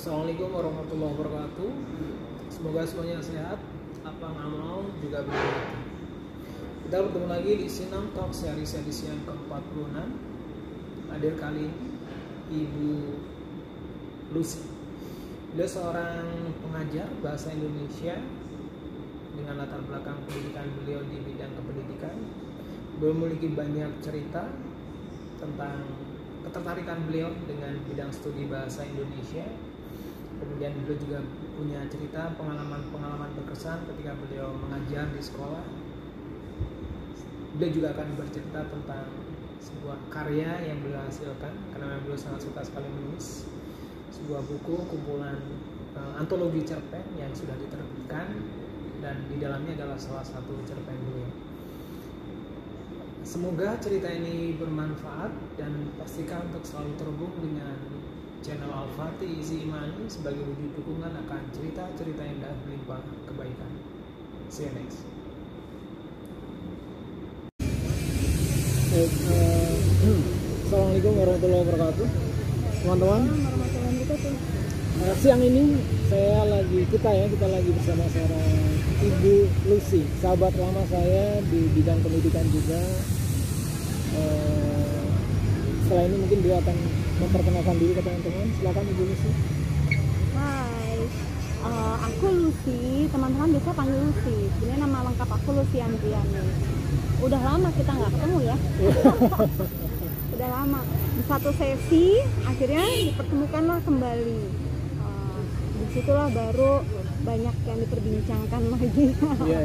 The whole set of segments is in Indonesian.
Assalamualaikum warahmatullahi wabarakatuh. Semoga semuanya sehat, apa ngamal juga berkah. Kita bertemu lagi di Sinam Talk series edisi yang ke-46. Hadir kali ini Ibu Lucy. Beliau seorang pengajar bahasa Indonesia dengan latar belakang pendidikan beliau di bidang kependidikan. Beliau memiliki banyak cerita tentang ketertarikan beliau dengan bidang studi bahasa Indonesia. Kemudian beliau juga punya cerita pengalaman-pengalaman berkesan ketika beliau mengajar di sekolah. Beliau juga akan bercerita tentang sebuah karya yang beliau hasilkan karena beliau sangat suka sekali menulis. Sebuah buku kumpulan antologi cerpen yang sudah diterbitkan dan di dalamnya adalah salah satu cerpen beliau. Semoga cerita ini bermanfaat dan pastikan untuk selalu terhubung dengan channel Al-Fatih Izi Imani sebagai wujud dukungan akan cerita-cerita indah berlimpah kebaikan. See you next. Assalamualaikum warahmatullahi wabarakatuh, teman-teman. Siang ini kita lagi bersama seorang Ibu Lucy, sahabat lama saya di bidang pendidikan juga. Setelah ini mungkin dia akan memperkenalkan diri ke teman-teman. Silakan Ibu Lucy. Hai, aku Lucy. Teman-teman biasa panggil Lucy. Sebenarnya nama lengkap aku Lucy Andriani. Udah lama kita nggak ketemu ya. Udah lama. Di satu sesi akhirnya dipertemukanlah kembali. Disitulah baru banyak yang diperbincangkan lagi. Iya.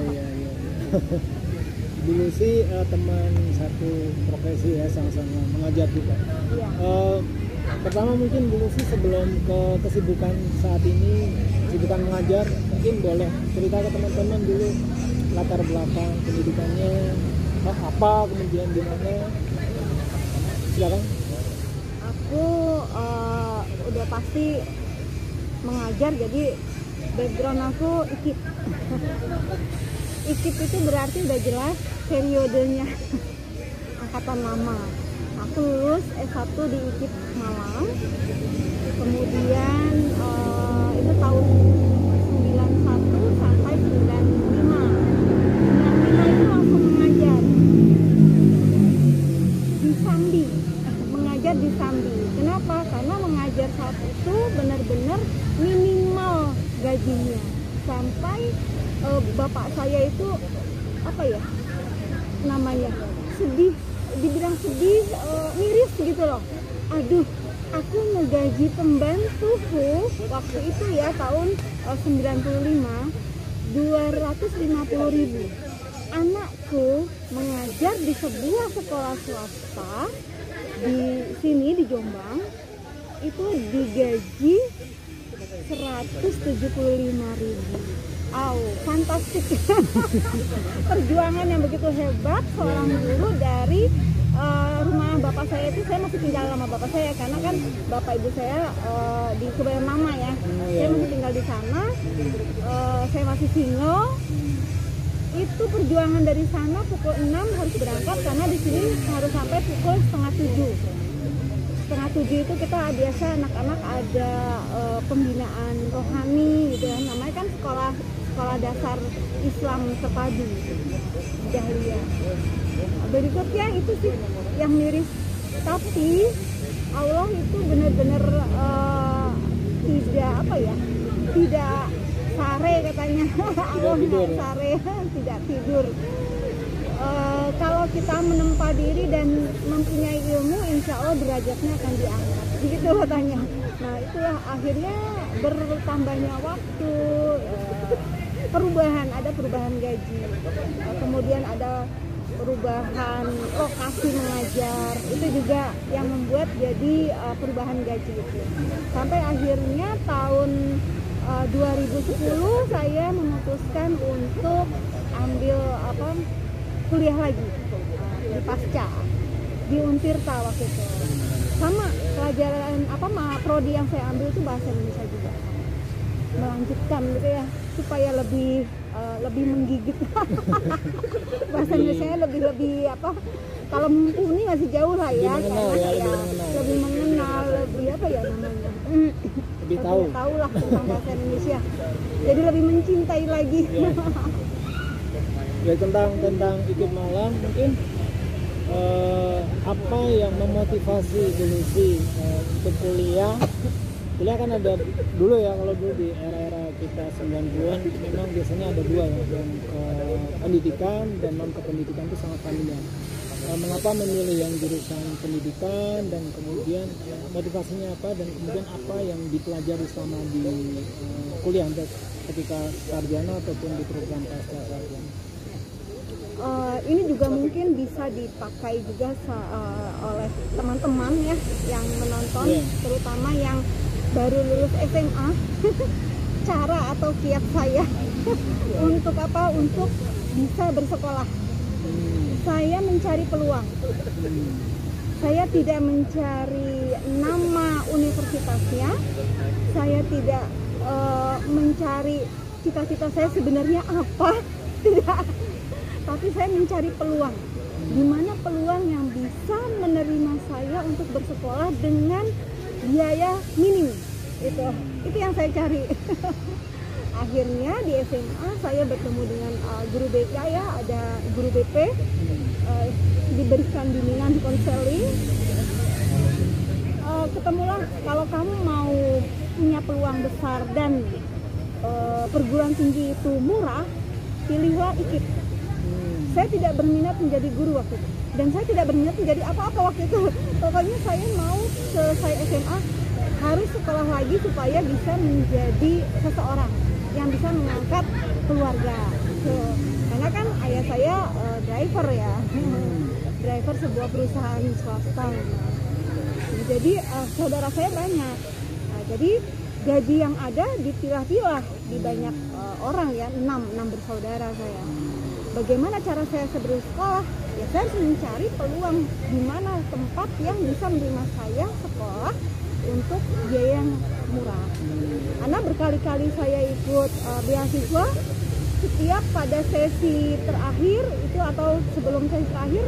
Bu Lucy teman satu profesi ya, sama-sama mengajar juga. Iya. Pertama mungkin Bu Lucy sebelum ke kesibukan saat ini, kesibukan mengajar, mungkin boleh cerita ke teman-teman dulu latar belakang pendidikannya apa, kemudian di mana. Silakan. Aku udah pasti mengajar, jadi background aku IKIP. IKIP itu berarti udah jelas periodenya angkatan lama. Aku lulus S1 di IKIP Malang, kemudian itu tahun 91 sampai 95. 95 itu langsung mengajar di Sambi, mengajar di Sambi. Kenapa? Karena mengajar saat itu benar-benar minimal gajinya, sampai bapak saya itu sedih, dibilang sedih, miris gitu loh. Aduh, aku ngegaji pembantuku waktu itu ya tahun 95 250.000. Anakku mengajar di sebuah sekolah swasta di sini di Jombang itu digaji 175.000. Fantastik. Perjuangan yang begitu hebat seorang guru dari rumah bapak saya itu. Saya masih tinggal sama bapak saya karena kan bapak ibu saya di Kebayoran Lama ya. Saya masih tinggal di sana. Saya masih single. Itu perjuangan dari sana pukul 6 harus berangkat karena di sini harus sampai pukul setengah 7. Setengah 7 itu kita biasa anak-anak ada pembinaan rohani gitu ya, namanya kan sekolah dasar Islam terpadu Dahlia. Berikutnya itu sih yang miris, tapi Allah itu benar-benar tidak sare katanya. Allah tidak sare, tidak tidur. Kalau kita menempa diri dan mempunyai ilmu, insya Allah derajatnya akan diangkat, begitu katanya. Nah itulah akhirnya bertambahnya waktu, ada perubahan gaji, kemudian ada perubahan lokasi mengajar, itu juga yang membuat jadi perubahan gaji itu. Sampai akhirnya tahun 2010 saya memutuskan untuk ambil kuliah lagi di pasca di Untirta waktu itu. Sama pelajaran prodi yang saya ambil itu bahasa Indonesia juga. Melanjutkan gitu ya supaya lebih menggigit. Bahasa Indonesia lebih kalau mumpuni masih jauh lah ya, lebih mengenal, lebih lebih tahu lah tentang bahasa Indonesia. Jadi lebih mencintai lagi. Ya, tentang ikut malang mungkin apa yang memotivasi dulu sih untuk kuliah kan ada dulu ya, kalau dulu di era-era kita 90-an memang biasanya ada dua ya, yang pendidikan dan non kependidikan itu sangat familiar. Mengapa memilih yang jurusan pendidikan dan kemudian motivasinya apa, dan kemudian apa yang dipelajari selama di kuliah ketika sarjana ataupun di program pasca sarjana? Ini juga mungkin bisa dipakai juga oleh teman-teman ya yang menonton, terutama yang baru lulus SMA. Cara atau kiat saya untuk apa? Untuk bisa bersekolah. Saya mencari peluang. Saya tidak mencari nama universitasnya. Saya tidak mencari cita-cita saya sebenarnya apa. Tidak. Tapi saya mencari peluang. Di mana peluang yang bisa menerima saya untuk bersekolah dengan biaya minim. Itu yang saya cari. Akhirnya di SMA saya bertemu dengan guru BK ya, ada guru BP, diberikan bimbingan konseling. Ketemulah kalau kamu mau punya peluang besar dan perguruan tinggi itu murah, pilihlah IKIP. Saya tidak berminat menjadi guru waktu itu, dan saya tidak berminat menjadi apa-apa waktu itu. Pokoknya saya mau selesai SMA harus sekolah lagi supaya bisa menjadi seseorang yang bisa mengangkat keluarga. Karena kan ayah saya driver ya, driver sebuah perusahaan swasta. Jadi saudara saya banyak. Jadi gaji yang ada dipilah-pilah di banyak orang ya, 6 bersaudara saya. Bagaimana cara saya bersekolah? Ya saya harus mencari peluang di mana tempat yang bisa menerima saya sekolah untuk biaya yang murah. Karena berkali-kali saya ikut beasiswa, setiap pada sesi terakhir itu atau sebelum sesi terakhir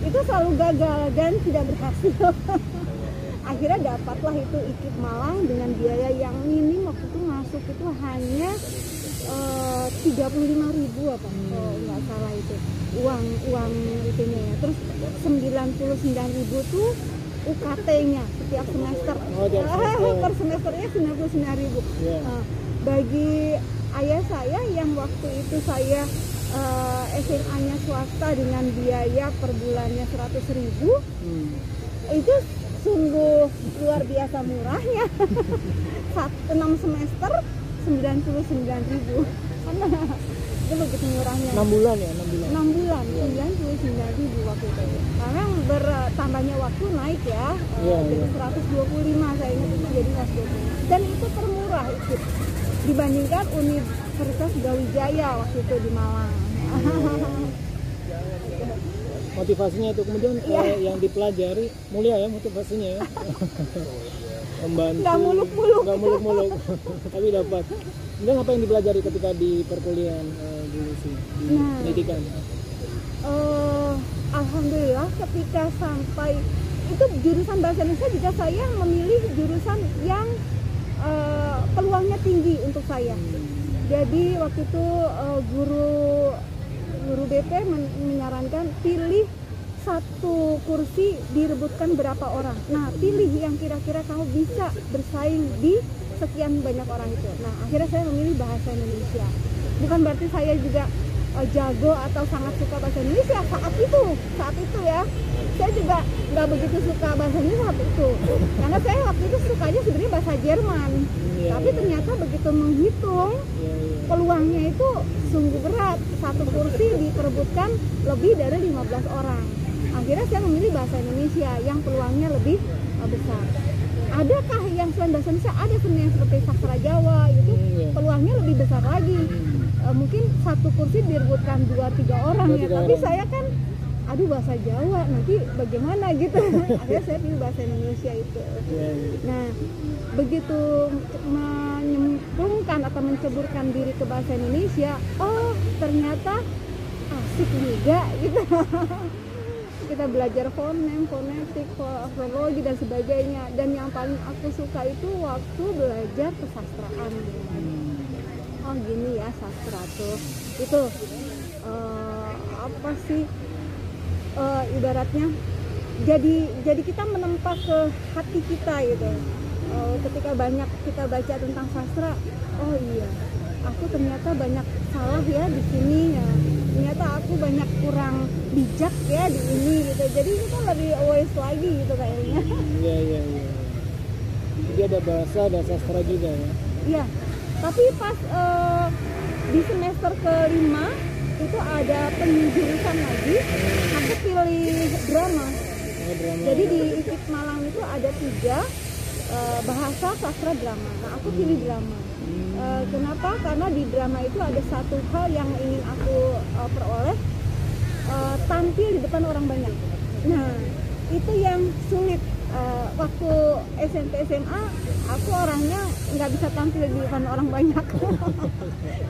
itu selalu gagal dan tidak berhasil. Akhirnya dapatlah itu IKIP Malang dengan biaya yang minim, waktu itu masuk itu hanya 35.000 apa, kalau nggak salah itu uang itunya ya. Terus 99.000 tuh UKT-nya setiap semester. Per semesternya 99.000. Bagi ayah saya yang waktu itu saya SMA-nya swasta dengan biaya per bulannya 100.000, itu sungguh luar biasa murahnya. 6 semester 99.000. Itu begitu murahnya. 6 bulan ya, 6 bulan 99.000 waktu itu. Karena bertambahnya waktu naik ya, jadi 125 saya ingat itu jadi 120. Dan itu termurah itu dibandingkan Universitas Brawijaya waktu itu di Malang. Motivasinya itu kemudian yang dipelajari mulia ya motivasinya ya. Membantu. Nggak muluk-muluk. Tapi dapat. Kemudian apa yang dipelajari ketika di perkuliahan dulu sih di pendidikan? Alhamdulillah ketika sampai itu jurusan bahasa Indonesia juga saya memilih jurusan yang peluangnya tinggi untuk saya. Jadi waktu itu guru BP menyarankan pilih satu kursi direbutkan berapa orang. Nah, pilih yang kira-kira kamu bisa bersaing di sekian banyak orang itu. Nah, akhirnya saya memilih bahasa Indonesia. Bukan berarti saya juga jago atau sangat suka bahasa Indonesia saat itu ya. Saya juga nggak begitu suka bahasa Indonesia saat itu. Karena saya waktu itu sukanya sebenarnya bahasa Jerman. Tapi ternyata begitu menghitung peluangnya itu sungguh berat. Satu kursi diperebutkan lebih dari 15 orang. Akhirnya saya memilih bahasa Indonesia yang peluangnya lebih besar. Adakah yang selain bahasa Indonesia? Ada sebenarnya seperti sastra Jawa gitu, peluangnya lebih besar lagi. Mungkin satu kursi direbutkan 2-3 orang ya. Tapi saya kan aduh bahasa Jawa nanti bagaimana gitu. Akhirnya saya pilih bahasa Indonesia itu. Nah, begitu menyemplungkan atau menceburkan diri ke bahasa Indonesia, oh ternyata asik juga gitu. kita belajar fonem, fonetik, fonologi dan sebagainya. Dan yang paling aku suka itu waktu belajar kesastraan. Oh gini ya sastra tuh, itu apa sih ibaratnya? Jadi kita menempa ke hati kita gitu. Ketika banyak kita baca tentang sastra, oh iya, aku ternyata banyak salah ya di sini ya. Ternyata aku banyak kurang bijak ya di ini gitu. Jadi ini kan lebih wise lagi gitu kayaknya. Iya. Jadi ada bahasa, ada sastra juga ya. Iya. Tapi pas di semester kelima itu ada penjurusan lagi, aku pilih drama. Jadi di IPIT Malang itu ada 3 bahasa sastra drama. Nah aku pilih drama. Kenapa? Karena di drama itu ada satu hal yang ingin aku peroleh, tampil di depan orang banyak. Nah itu yang sulit. Waktu SMP SMA aku orangnya nggak bisa tampil di depan orang banyak.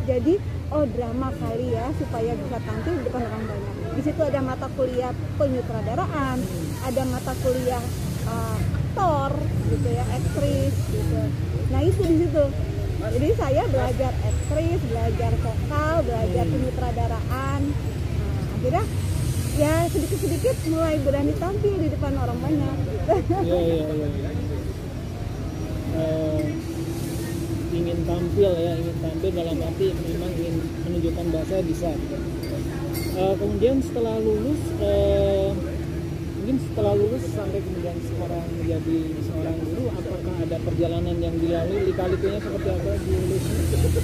Jadi drama kali ya supaya bisa tampil di depan orang banyak. Di situ ada mata kuliah penyutradaraan, ada mata kuliah aktor gitu ya, aktris gitu. Nah itu di situ. Jadi saya belajar aktris, belajar vokal, belajar penyutradaraan. Nah, akhirnya ya sedikit-sedikit mulai berani tampil di depan orang banyak gitu. Iya. Ingin tampil dalam arti memang ingin menunjukkan bahasa bisa. Kemudian setelah lulus sampai kemudian sekarang menjadi seorang guru, apakah ada perjalanan yang dilalui, lika-likunya seperti apa di lulus?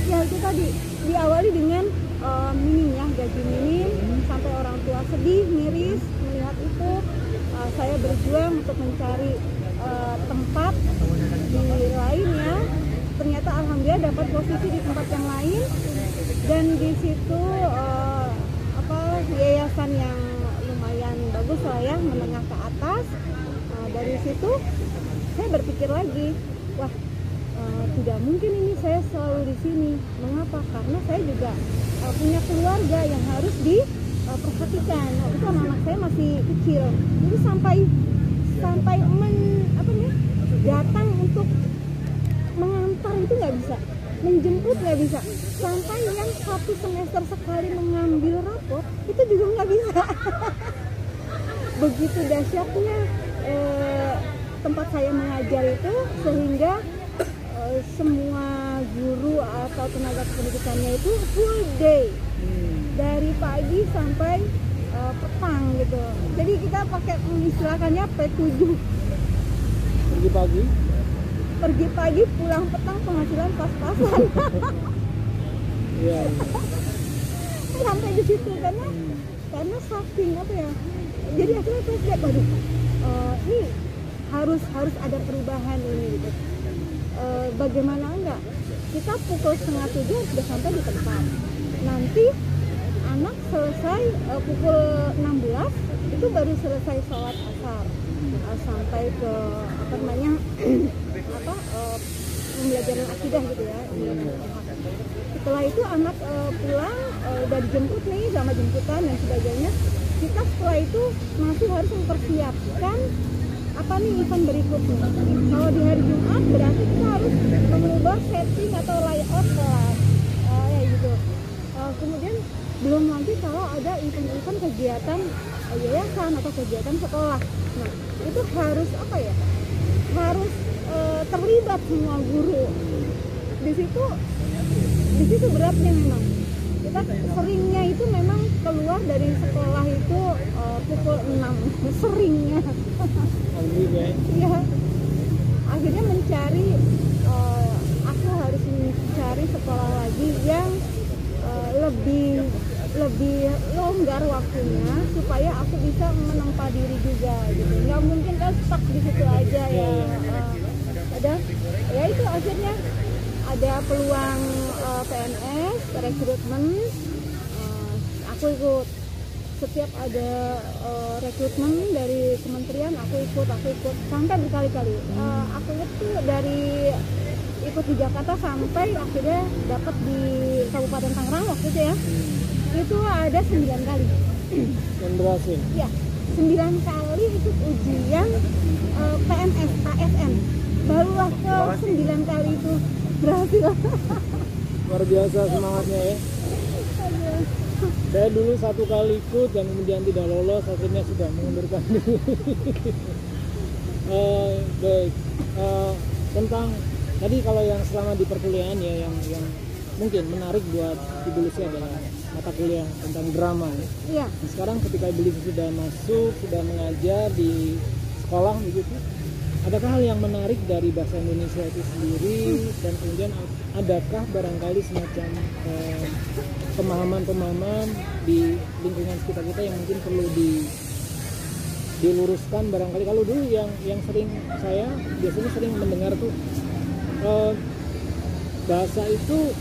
Ya itu tadi diawali dengan minim ya, gaji minim, sampai orang tua sedih, miris melihat itu. Saya berjuang untuk mencari tempat di lainnya. Ternyata alhamdulillah dapat posisi di tempat yang lain, dan di situ yayasan yang lumayan bagus lah ya, menengah ke atas. Dari situ saya berpikir lagi, wah tidak mungkin ini saya selalu di sini. Mengapa? Karena saya juga punya keluarga yang harus diperhatikan. Itu anak-anak saya masih kecil, jadi sampai datang untuk mengantar itu nggak bisa, menjemput nggak bisa, sampai yang 1 semester sekali mengambil rapor itu juga nggak bisa. Begitu dahsyatnya tempat saya mengajar itu, sehingga semua guru atau tenaga pendidikannya itu full day, dari pagi sampai petang gitu. Jadi kita pakai mengistilahkannya P7. Pergi pagi, pulang petang, penghasilan pas-pasan. Iya. Sampai di situ karena saking apa ya. Jadi akhirnya saya lihat, waduh, ini harus ada perubahan ini gitu. Bagaimana enggak? Kita pukul 6:30 sudah sampai di tempat. Nanti anak selesai pukul 16 itu baru selesai sholat asar, sampai ke pembelajaran akidah gitu ya. Setelah itu anak pulang, udah dijemput nih sama jemputan dan sebagainya. Kita setelah itu masih harus mempersiapkan apa nih event berikutnya. Kalau di hari Jumat berarti kita harus mengubah setting atau layout kelas, ya gitu. Kemudian belum lagi kalau ada event-event kegiatan yayasan atau kegiatan sekolah. Nah itu harus harus terlibat semua guru. Di situ beratnya memang. Kita seringnya itu memang keluar dari sekolah itu pukul 6 seringnya. Ya, akhirnya aku harus mencari sekolah lagi yang lebih longgar waktunya, supaya aku bisa menempa diri juga gitu. Nggak mungkin kan stuck di situ aja ya. Ya itu akhirnya ada peluang PNS rekrutmen, aku ikut. Setiap ada rekrutmen dari kementerian aku ikut sampai berkali-kali. Aku itu dari ikut di Jakarta sampai akhirnya dapat di Kabupaten Tangerang waktu itu ya. Itu ada 9 kali. Dan berhasil? Ya, 9 kali ikut ujian PNS, ASN. Barulah ke 9 kali itu berhasil. Luar biasa semangatnya ya. Saya dulu 1 kali ikut dan kemudian tidak lolos, akhirnya sudah mengundurkan diri. Baik, tentang tadi kalau yang selama di perkuliahan ya yang mungkin menarik buat Ibu Lucy adalah mata kuliah tentang drama ya. Iya. Nah, sekarang ketika Ibu Lucy sudah masuk, sudah mengajar di sekolah begitu, adakah hal yang menarik dari bahasa Indonesia itu sendiri dan kemudian adakah barangkali semacam pemahaman-pemahaman di lingkungan sekitar kita yang mungkin perlu diluruskan barangkali. Kalau dulu yang sering saya biasanya sering mendengar tuh bahasa itu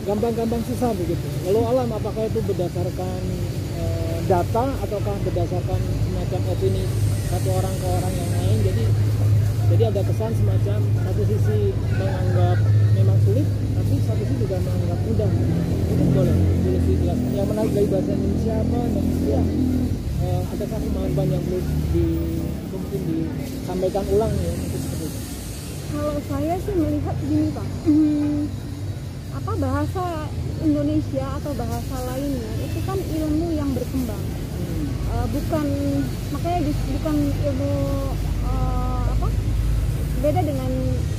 gampang-gampang susah begitu. Lalu alam apakah itu berdasarkan data ataukah berdasarkan semacam opini satu orang ke orang yang lain. Jadi ada kesan semacam satu sisi menganggap memang sulit, tapi satu sisi juga menganggap mudah. Itu boleh dijelaskan. Yang menarik dari bahasa Indonesia apa dan ya adakah kemampuan yang perlu mungkin disampaikan ulang ya untuk seperti itu? Kalau saya sih melihat gini Pak, apa bahasa Indonesia atau bahasa lainnya itu kan ilmu yang berkembang, bukan bukan ilmu beda dengan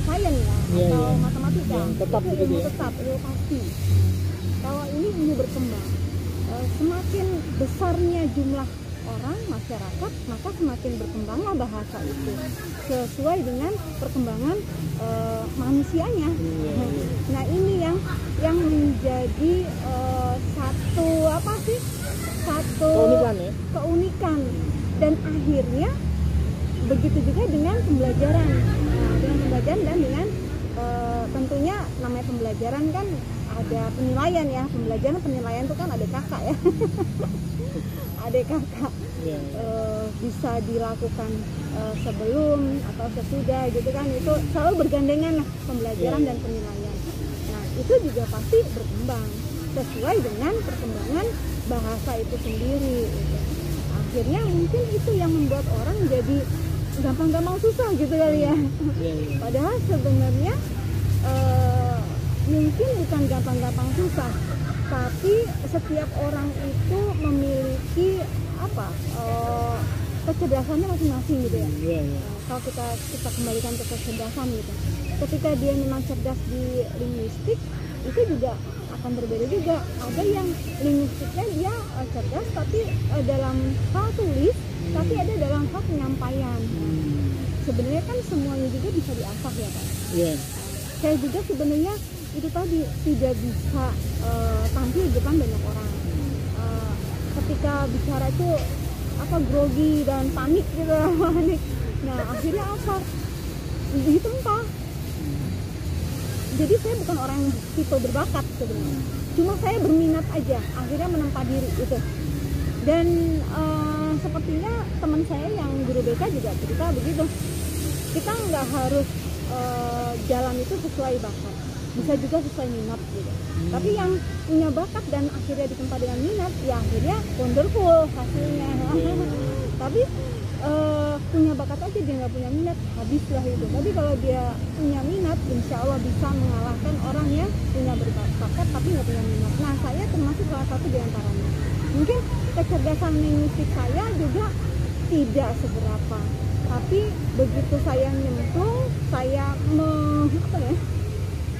sains ya atau matematika, yang tetap itu ilmu tetap, ilmu pasti. Kalau ini ilmu berkembang, semakin besarnya jumlah orang masyarakat maka semakin berkembanglah bahasa itu sesuai dengan perkembangan manusianya. Nah ini yang menjadi satu keunikan dan akhirnya begitu juga dengan pembelajaran. Nah, dengan pembelajaran dan dengan tentunya namanya pembelajaran kan ada penilaian ya, penilaian itu kan ada kakak ya. Ada kakak bisa dilakukan sebelum atau sesudah gitu kan, itu selalu bergandengan lah pembelajaran dan penilaian. Nah itu juga pasti berkembang sesuai dengan perkembangan bahasa itu sendiri gitu. Akhirnya mungkin itu yang membuat orang jadi gampang-gampang susah gitu kali ya. Padahal sebenarnya mungkin bukan gampang-gampang susah, tapi setiap orang itu memiliki kecerdasannya masing-masing gitu ya. Kalau kita kembalikan ke kecerdasan gitu, ketika dia memang cerdas di linguistik itu juga akan berbeda juga. Ada yang linguistiknya dia cerdas tapi dalam hal tulis, tapi ada dalam hal penyampaian. Sebenarnya kan semuanya juga bisa diasah ya Pak. Saya juga sebenarnya itu tadi tidak bisa tampil di depan banyak orang. Ketika bicara itu grogi dan panik gitu, panik. Nah akhirnya ditempa. Jadi saya bukan orang yang tipe berbakat sebenarnya, cuma saya berminat aja, akhirnya menempa diri gitu. Dan sepertinya teman saya yang guru BK juga cerita begitu, kita nggak harus jalan itu sesuai bakat, bisa juga sesuai minat gitu. Tapi yang punya bakat dan akhirnya ditempa dengan minat, ya akhirnya wonderful hasilnya. Tapi punya bakat aja dia nggak punya minat, habislah itu. Tapi kalau dia punya minat, insya Allah bisa mengalahkan orang yang punya bakat tapi nggak punya minat. Nah saya termasuk salah satu di antaranya. Mungkin kecerdasan linguistik saya juga tidak seberapa, tapi begitu saya nyemplung, saya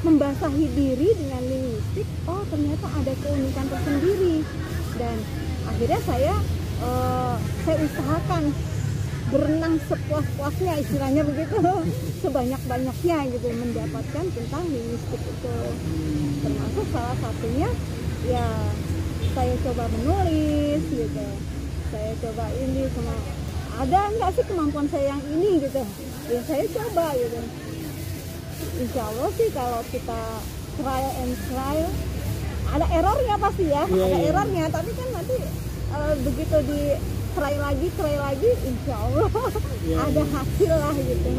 membasahi diri dengan linguistik, oh ternyata ada keunikan tersendiri. Dan akhirnya saya usahakan berenang sepuas-puasnya, istilahnya begitu, sebanyak-banyaknya gitu, mendapatkan tentang linguistik itu. Termasuk salah satunya ya saya coba menulis gitu, saya coba ini semua. Ada nggak sih kemampuan saya yang ini gitu, ya saya coba gitu. Insya Allah sih kalau kita trial and trial, ada errornya pasti ya, ada errornya, tapi kan nanti begitu di try lagi, insya Allah ada hasil lah gitu.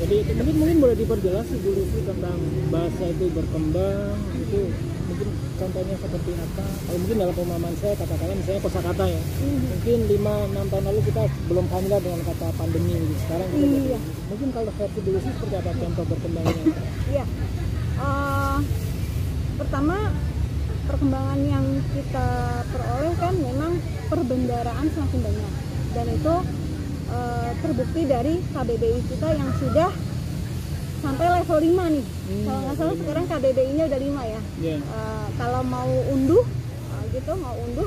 Jadi mungkin boleh diperjelas dulu sih tentang bahasa itu berkembang itu mungkin contohnya seperti apa? Kalau mungkin dalam pemahaman saya katakanlah misalnya kosakata ya. Mungkin 5-6 tahun lalu kita belum familiar dengan kata pandemi gitu. Sekarang kita jadi, mungkin kalau versi dulu sih seperti apa contoh berkembangnya? Iya. Pertama, perkembangan yang kita peroleh kan memang perbendaraan semakin banyak, dan itu terbukti dari KBBI kita yang sudah sampai level 5 nih. Kalau nggak salah sekarang KBBI-nya udah 5 ya. Kalau mau unduh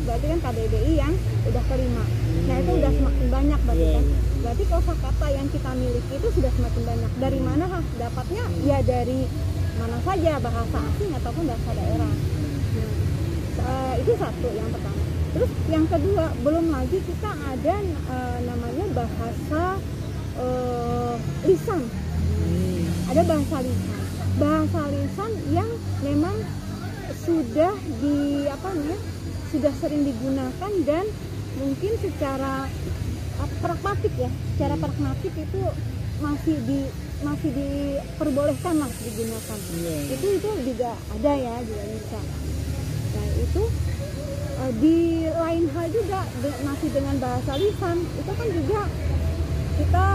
berarti kan KBBI yang udah ke 5. Nah itu udah semakin banyak berarti kan. Berarti kosakata yang kita miliki itu sudah semakin banyak. Dari mana dapatnya? Ya dari mana saja, bahasa asing ataupun bahasa daerah. Nah, itu satu yang pertama. Terus yang kedua, belum lagi kita ada namanya bahasa lisan. Ada bahasa lisan yang memang sudah sudah sering digunakan, dan mungkin secara pragmatik ya, secara pragmatik itu masih diperbolehkan lah digunakan. Itu juga ada ya, juga bisa. Nah itu di lain hal juga masih dengan bahasa lisan, itu kan juga kita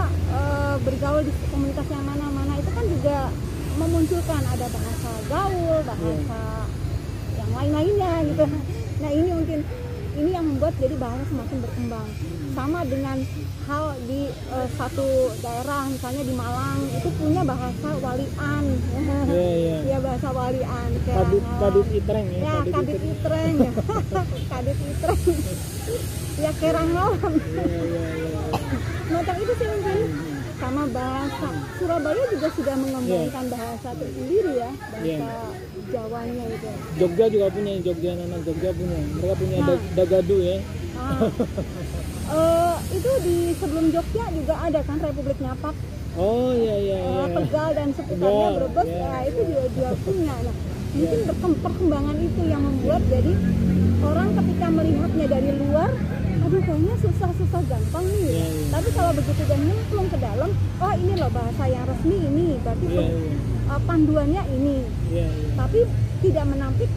bergaul di komunitas yang mana-mana itu kan juga memunculkan ada bahasa gaul, bahasa yang lain-lainnya gitu. Nah ini mungkin ini yang membuat jadi bahasa semakin berkembang. Sama dengan hal di satu daerah, misalnya di Malang itu punya bahasa walian. Ya bahasa walian. Kadit Itreng ya. Kadit Itreng. Kadit Itreng. Ya Kerangawan. Macam itu sih mungkin. Sama bahasa Surabaya juga sudah mengembangkan bahasa tersendiri ya, bahasa Jawanya itu. Jogja juga punya, anak Jogja punya. Mereka punya Dagadu ya. Itu di sebelum Jogja juga ada kan Republik Napak. Oh iya. Tegal dan sekitarnya Brebes, itu juga punya. Nah, mungkin perkembangan itu yang membuat jadi orang ketika melihatnya dari luar, aduh kayaknya susah gampang nih. Tapi kalau begitu udah nyemplung ke dalam, oh ini loh bahasa yang resmi ini, berarti panduannya ini. Tapi tidak menampik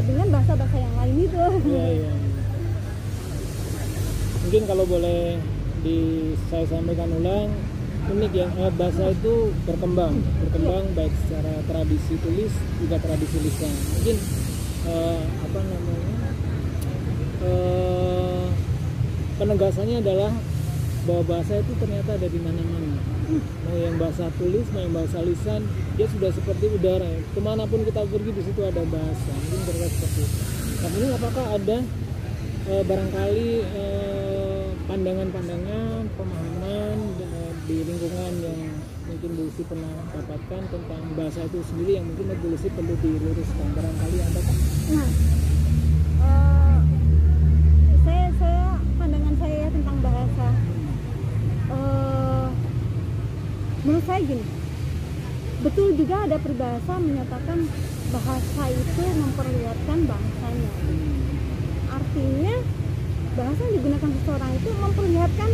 dengan bahasa-bahasa yang lain itu. Mungkin kalau boleh saya sampaikan ulang, unik ya, bahasa itu berkembang baik secara tradisi tulis juga tradisi lisan. Mungkin penegasannya adalah bahwa bahasa itu ternyata ada di mana-mana. Mau yang bahasa tulis, mau yang bahasa lisan, dia sudah seperti udara ya. Kemanapun kita pergi di situ ada bahasa. Mungkin terlihat seperti itu. Tapi ini apakah ada barangkali pandangan-pandangan, pemahaman di lingkungan yang mungkin Bu Lucy pernah dapatkan tentang bahasa itu sendiri yang mungkin Bu Lucy perlu diluruskan, barangkali ada kan? Saya pandangan saya tentang bahasa, menurut saya gini, betul juga ada peribahasa menyatakan bahasa itu memperlihatkan bangsanya. Artinya bahasa yang digunakan seseorang itu memperlihatkan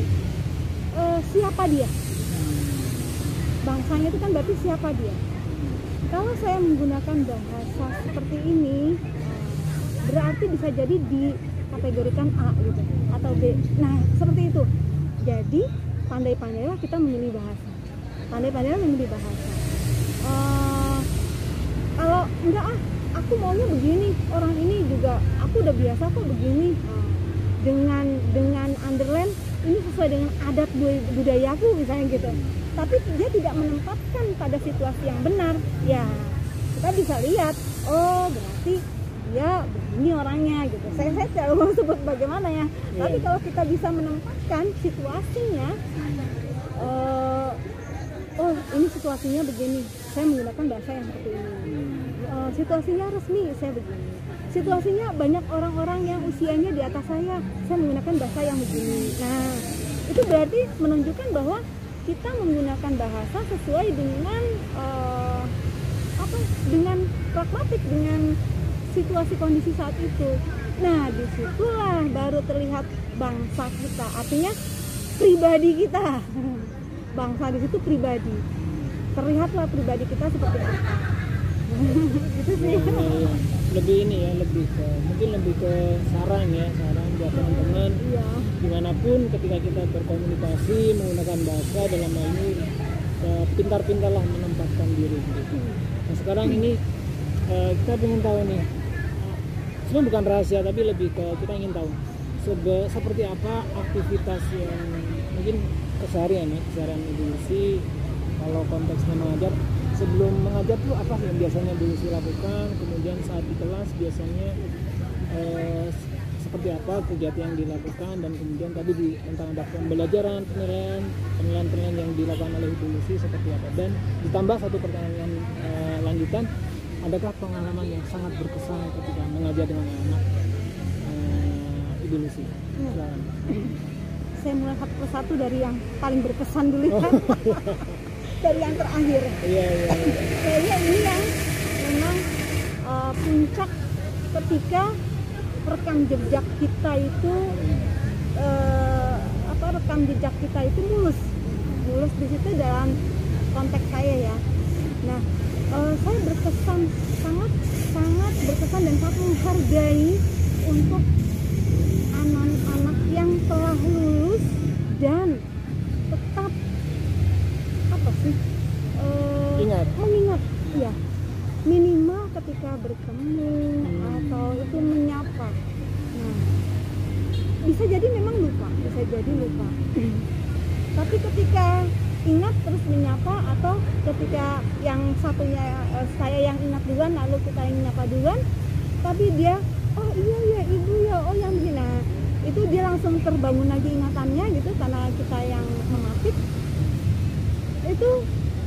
siapa dia. Bangsanya itu kan berarti siapa dia. Kalau saya menggunakan bahasa seperti ini, berarti bisa jadi dikategorikan A gitu atau B. Nah seperti itu. Jadi pandai-pandailah kita memilih bahasa. Kalau enggak aku maunya begini, orang ini juga aku udah biasa kok begini. Dengan underline ini sesuai dengan adat budayaku misalnya gitu. Tapi dia tidak menempatkan pada situasi yang benar. Ya kita bisa lihat, oh berarti dia begini orangnya gitu. Saya tidak mau sebut bagaimana ya. Tapi kalau kita bisa menempatkan situasinya, oh ini situasinya begini, saya menggunakan bahasa yang seperti ini. Situasinya resmi, saya begini. Situasinya banyak orang-orang yang usianya di atas saya menggunakan bahasa yang begini. Nah itu berarti menunjukkan bahwa kita menggunakan bahasa sesuai dengan dengan pragmatik, dengan situasi kondisi saat itu. Nah disitulah baru terlihat bangsa kita, artinya pribadi kita. Bangsa di situ pribadi, terlihatlah pribadi kita seperti apa. gitu sih. Ya. Lebih ini ya, mungkin lebih ke saran buat teman-teman. Iya. Dimanapun ketika kita berkomunikasi menggunakan bahasa, dalam hal ini pintar-pintarlah menempatkan diri gitu. Nah sekarang ini kita ingin tahu nih, sebenarnya bukan rahasia tapi lebih ke kita ingin tahu seperti apa aktivitas yang mungkin keseharian Ibu Lucy kalau konteksnya mengajar. Sebelum mengajar tuh apa yang biasanya Bu Lucy lakukan, kemudian saat di kelas biasanya seperti apa kegiatan yang dilakukan, dan kemudian tadi tentang ada pembelajaran, penilaian yang dilakukan oleh Ibu Lucy seperti apa, dan ditambah satu pertanyaan lanjutan, adakah pengalaman yang sangat berkesan ketika mengajar dengan anak Ibu Lucy? Saya mulai satu persatu dari yang paling berkesan dulu ya. Dari yang terakhir. Iya. Kayaknya ini yang memang puncak ketika rekam jejak kita itu mulus di situ dalam konteks saya ya. Nah, saya berkesan sangat berkesan dan sangat menghargai untuk anak-anak yang telah lulus dan tetap mengingat ya, minimal ketika bertemu atau itu menyapa. Nah, bisa jadi memang lupa tapi ketika ingat terus menyapa, atau ketika yang satunya saya yang ingat duluan lalu kita yang menyapa duluan, tapi dia oh iya ya ibu ya, oh yang begini, nah itu dia langsung terbangun lagi ingatannya gitu karena kita yang mematik.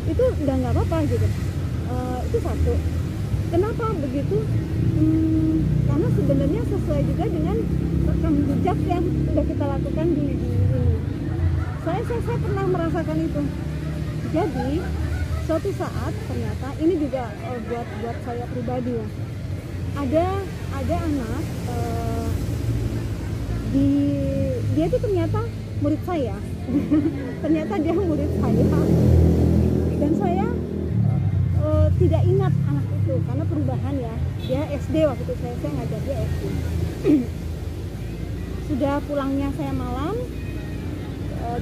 Itu udah nggak apa-apa gitu. Itu satu. Kenapa begitu? Karena sebenarnya sesuai juga dengan rekam jejak yang sudah kita lakukan di ini. Saya pernah merasakan itu. Jadi suatu saat ternyata ini juga buat saya pribadi ya. Ada anak dia itu ternyata murid saya. Ternyata dia murid saya. Dan saya tidak ingat anak itu karena perubahan ya. Dia SD waktu itu, saya ngajar dia SD. Sudah pulangnya saya malam,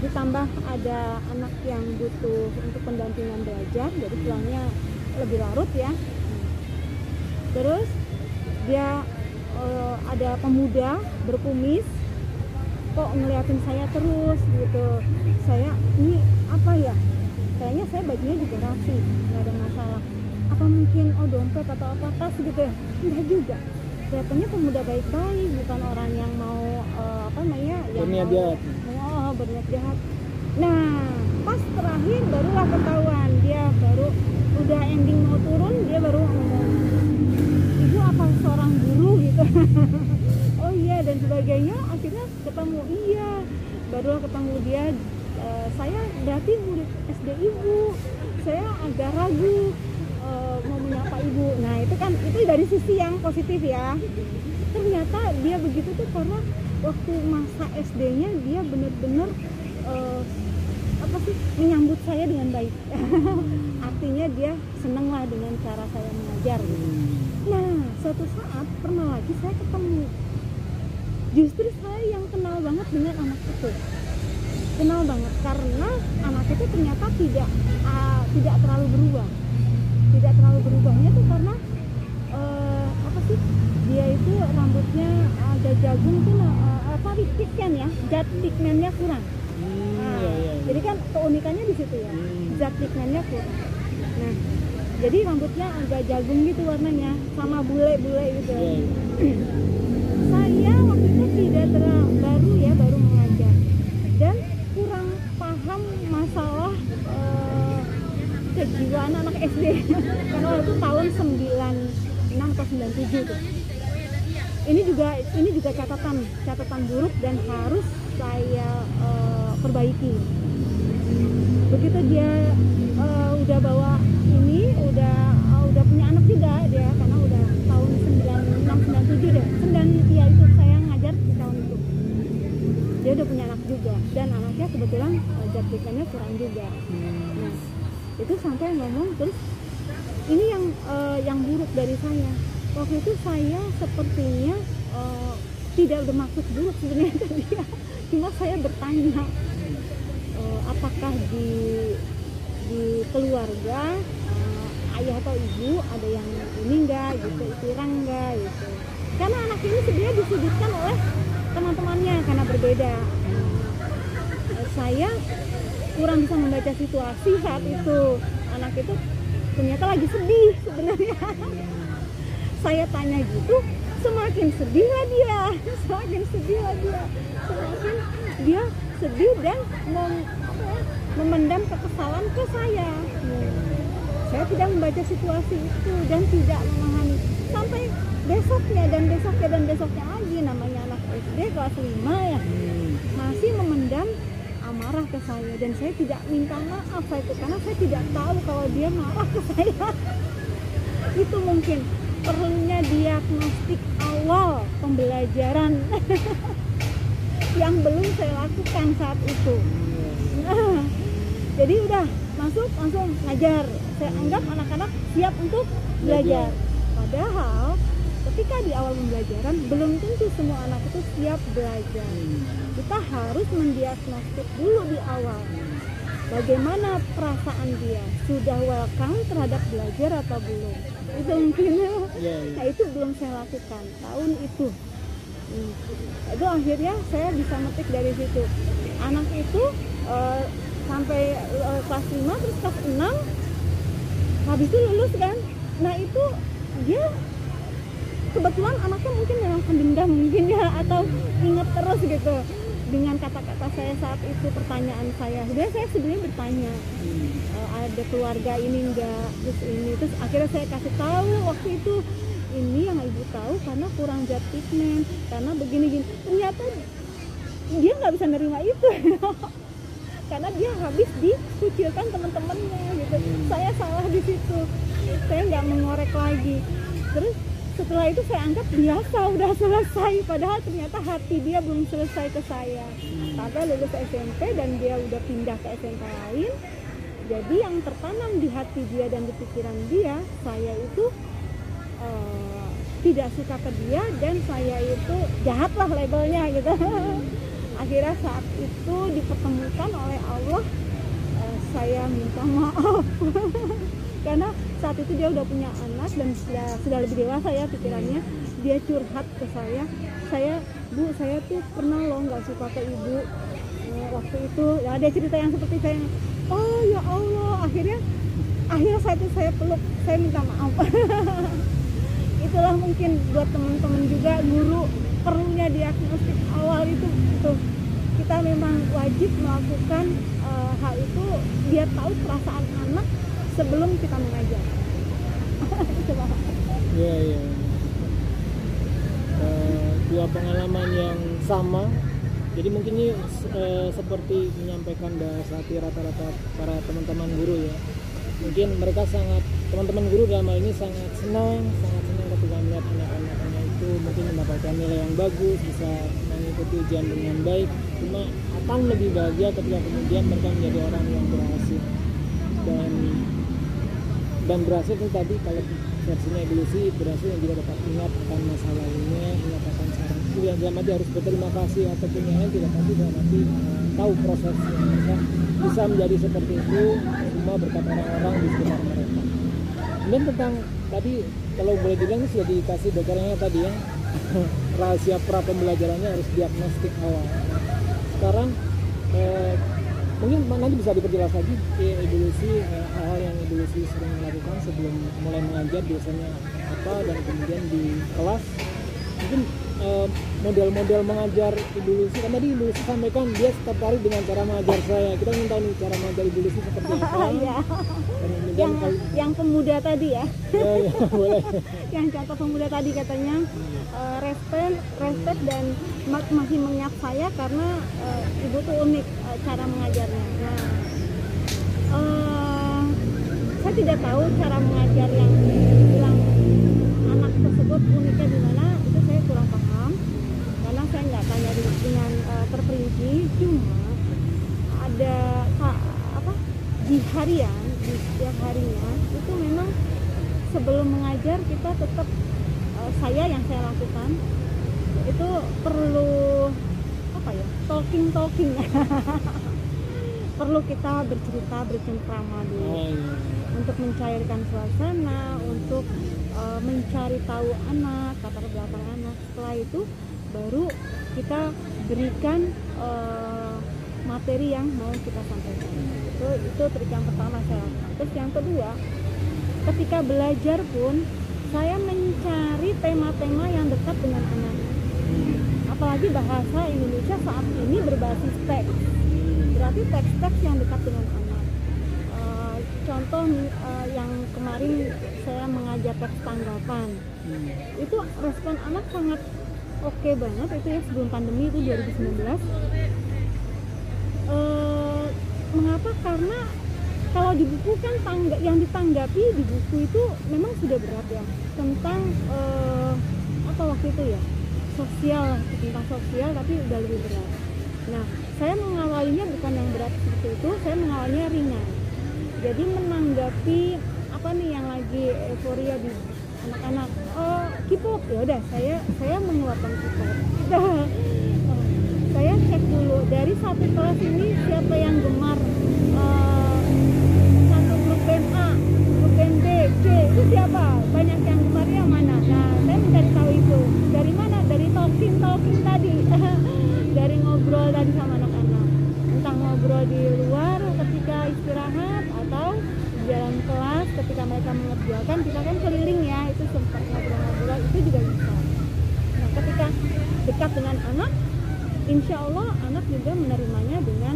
ditambah ada anak yang butuh untuk pendampingan belajar, jadi pulangnya lebih larut ya. Terus dia ada pemuda berkumis kok ngeliatin saya terus gitu. Saya ini apa ya, kayaknya saya bajunya juga rapi, nggak ada masalah, apa mungkin dompet atau apa tas gitu ya, enggak juga. Kelihatannya pemuda baik-baik, bukan orang yang mau berniat jahat. Nah pas terakhir barulah ketahuan, dia baru udah ending mau turun, dia baru ngomong, ibu apa seorang guru gitu. Oh iya dan sebagainya. Akhirnya ketemu, iya barulah ketemu dia. Saya berarti murid SD ibu, saya agak ragu mau menyapa ibu. Nah itu kan, itu dari sisi yang positif ya. Ternyata dia begitu tuh karena waktu masa SD-nya dia bener-bener menyambut saya dengan baik. Artinya dia seneng lah dengan cara saya mengajar gitu. Nah suatu saat pernah lagi saya ketemu, justru saya yang kenal banget dengan anak itu. Kenal banget karena anak itu ternyata tidak terlalu berubah. Tidak terlalu berubahnya tuh karena dia itu rambutnya agak jagung tuh pigmen ya, zat pigmennya kurang. Iya. Jadi kan keunikannya di situ ya, zat pigmennya kurang. Nah jadi rambutnya agak jagung gitu warnanya, sama bule-bule gitu. Saya waktu itu baru mengajar dan kurang paham masalah kejiwaan anak SD. Karena waktu itu tahun 96 atau 97 tuh. Ini juga catatan buruk dan harus saya perbaiki. Begitu dia udah bawa ini, udah punya anak juga dia, karena udah tahun 96 97 deh. Iya itu saya ngajar di tahun itu. Dia udah punya anak juga dan anaknya kebetulan zat pigmennya kurang juga. Nah, itu sampai ngomong terus ini yang buruk dari saya. Waktu itu saya sepertinya tidak bermaksud buruk sebenarnya ke dia. Cuma saya bertanya, apakah di keluarga ayah atau ibu ada yang ini enggak gitu, kurang enggak gitu. Karena anak ini sebenarnya disudutkan oleh teman-temannya karena berbeda. Saya kurang bisa membaca situasi saat itu. Anak itu ternyata lagi sedih sebenarnya. Saya tanya gitu, semakin sedihlah dia, semakin dia sedih dan memendam kekesalan ke saya. Saya tidak membaca situasi itu dan tidak memahami sampai besoknya lagi, namanya anak SD kelas 5 ya, masih memendam amarah ke saya dan saya tidak minta maaf itu karena saya tidak tahu kalau dia marah ke saya. Itu mungkin perlunya diagnostik awal pembelajaran yang belum saya lakukan saat itu. Jadi udah masuk langsung ngajar. Saya anggap anak-anak siap untuk belajar. Padahal ketika di awal pembelajaran belum tentu semua anak itu siap belajar. Kita harus mendiagnostik dulu di awal. Bagaimana perasaan dia? Sudah welcome terhadap belajar atau belum? Itu mungkin. Nah itu belum saya lakukan tahun itu. Itu akhirnya saya bisa metik dari situ. Anak itu sampai kelas 5 terus kelas 6 habis itu lulus kan. Nah itu dia kebetulan anaknya mungkin memang pendendam mungkin ya, atau ingat terus gitu dengan kata-kata saya saat itu, pertanyaan saya. Saya sebenarnya bertanya, ada keluarga ini enggak, terus akhirnya saya kasih tahu waktu itu, ini yang ibu tahu karena kurang zat pigmen, karena begini-gini. Ternyata dia nggak bisa nerima itu. Karena dia habis dikucilkan teman-temannya gitu. Saya salah di situ, saya nggak mengorek lagi. Terus setelah itu saya anggap biasa, udah selesai, padahal ternyata hati dia belum selesai ke saya. Sampai lulus SMP dan dia udah pindah ke SMP lain. Jadi yang tertanam di hati dia dan di pikiran dia, saya itu tidak suka ke dia dan saya itu jahat lah labelnya gitu. Akhirnya saat itu dipertemukan oleh Allah, saya minta maaf. Karena saat itu dia udah punya anak dan sudah lebih dewasa ya pikirannya. Dia curhat ke saya, Bu, saya tuh pernah loh nggak suka ke ibu waktu itu. Ya ada cerita yang seperti saya. Oh ya Allah, akhirnya saat itu saya peluk, saya minta maaf. Itulah mungkin buat teman-teman juga, guru, perlunya diagnostik awal itu. Kita memang wajib melakukan hal itu biar tahu perasaan anak sebelum kita mengajar. Iya. Dua pengalaman yang sama. Jadi mungkin ini seperti menyampaikan bahasa hati rata-rata para teman-teman guru ya. Mungkin mereka teman-teman guru dalam hal ini sangat senang ketika melihat anak-anaknya itu mungkin mendapatkan nilai yang bagus, bisa mengikuti ujian dengan baik. Cuma akan lebih bahagia ketika kemudian mereka menjadi orang yang berhasil. Dan berhasil itu tadi kalau versinya evolusi, berhasil yang juga dapat ingat akan masa lalunya, ingat akan sekarang itu yang dalam arti harus berterima kasih, ataupun yang lain tidak pasti dalam arti tahu prosesnya. Mereka bisa menjadi seperti itu semua berkat orang-orang di sekitar mereka. Dan tentang tadi kalau boleh dibilang ini sudah dikasih bocorannya tadi ya, rahasia pra pembelajarannya harus diagnostik awal. Sekarang mungkin nanti bisa diperjelas lagi evolusi, hal-hal yang evolusi sering melakukan sebelum mulai mengajar biasanya apa, dan kemudian di kelas mungkin model-model mengajar evolusi. Kan tadi evolusi sampaikan dia tertarik dengan cara mengajar saya. Kita ingin tahu nih cara mengajar evolusi seperti apa. Ya. Yang pemuda tadi ya. Ya, boleh. Yang contoh pemuda tadi katanya respect dan masih mengingat saya karena ibu tuh unik cara mengajarnya. Nah, saya tidak tahu cara mengajar yang bilang anak tersebut uniknya di mana, itu saya kurang paham karena saya nggak tanya dengan terperinci. Cuma ada di harian, di setiap harinya itu memang sebelum mengajar kita tetap saya lakukan itu perlu apa ya, talking perlu kita bercerita, bercengkrama dulu untuk mencairkan suasana, untuk mencari tahu anak, latar belakang anak. Setelah itu baru kita berikan materi yang mau kita sampaikan. Itu trik yang pertama saya lakukan. Terus yang kedua, ketika belajar pun saya mencari tema-tema yang dekat dengan anak. Apalagi bahasa Indonesia saat ini berbasis teks, berarti teks-teks yang dekat dengan anak. Contoh yang kemarin saya mengajar teks tanggapan, itu respon anak sangat oke banget. Itu ya sebelum pandemi, itu 2019. Mengapa? Karena kalau di buku kan yang ditanggapi di buku itu memang sudah berat ya, tentang apa waktu itu ya, sosial, tentang sosial, tapi udah lebih berat. Nah, saya mengawalinya bukan yang berat seperti itu, saya mengawalinya ringan. Jadi menanggapi apa nih yang lagi euforia di anak-anak, K-pop, ya udah saya mengeluarkan K-pop. Saya cek dulu dari satu kelas ini siapa yang gemar satu grup band A, grup band B, C, itu siapa? Banyak yang gemar yang mana? Nah, saya mencari tahu itu. Dari mana? Dari talking tadi. Dari ngobrol tadi sama anak-anak. Entah ngobrol di luar ketika istirahat atau di dalam kelas ketika mereka mengerjakan, kita kan keliling ya, itu sempat ngobrol-ngobrol, itu juga bisa. Nah, ketika dekat dengan anak, insya Allah anak juga menerimanya dengan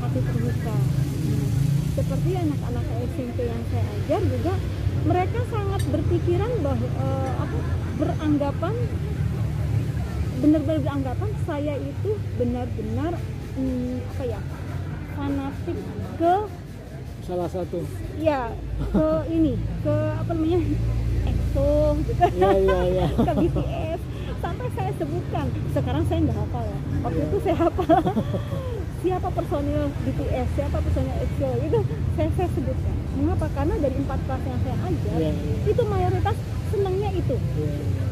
hati terbuka. Seperti anak-anak SMP yang saya ajar juga, mereka sangat berpikiran bahwa beranggapan, benar-benar beranggapan saya itu benar-benar fanatik ke salah satu. Ya, ke ini, ke apa namanya, EXO gitu. Ya. Ke BTS. Sampai saya sebutkan, sekarang saya nggak hafal ya, waktu itu saya hafal siapa personil BTS, siapa personil EXO, itu saya sebutkan. Mengapa? Karena dari 4 kelas yang saya ajar, itu mayoritas senangnya itu.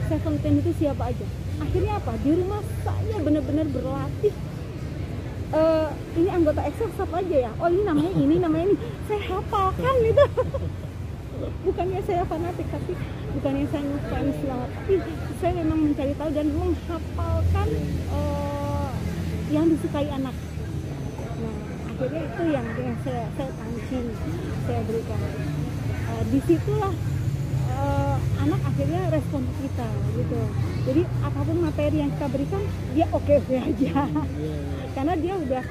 Seventeen itu siapa aja. Akhirnya apa? Di rumah saya benar-benar berlatih. Ini anggota EXO siapa aja ya? Oh ini namanya ini. Saya hafalkan itu. Bukannya saya fanatik, tapi bukannya saya ngefans banget, tapi saya memang mencari tahu dan menghafalkan yang disukai anak. Nah, akhirnya itu yang saya pancing, saya berikan. Disitulah anak akhirnya respon kita gitu. Jadi apapun materi yang kita berikan, dia oke aja. Karena dia udah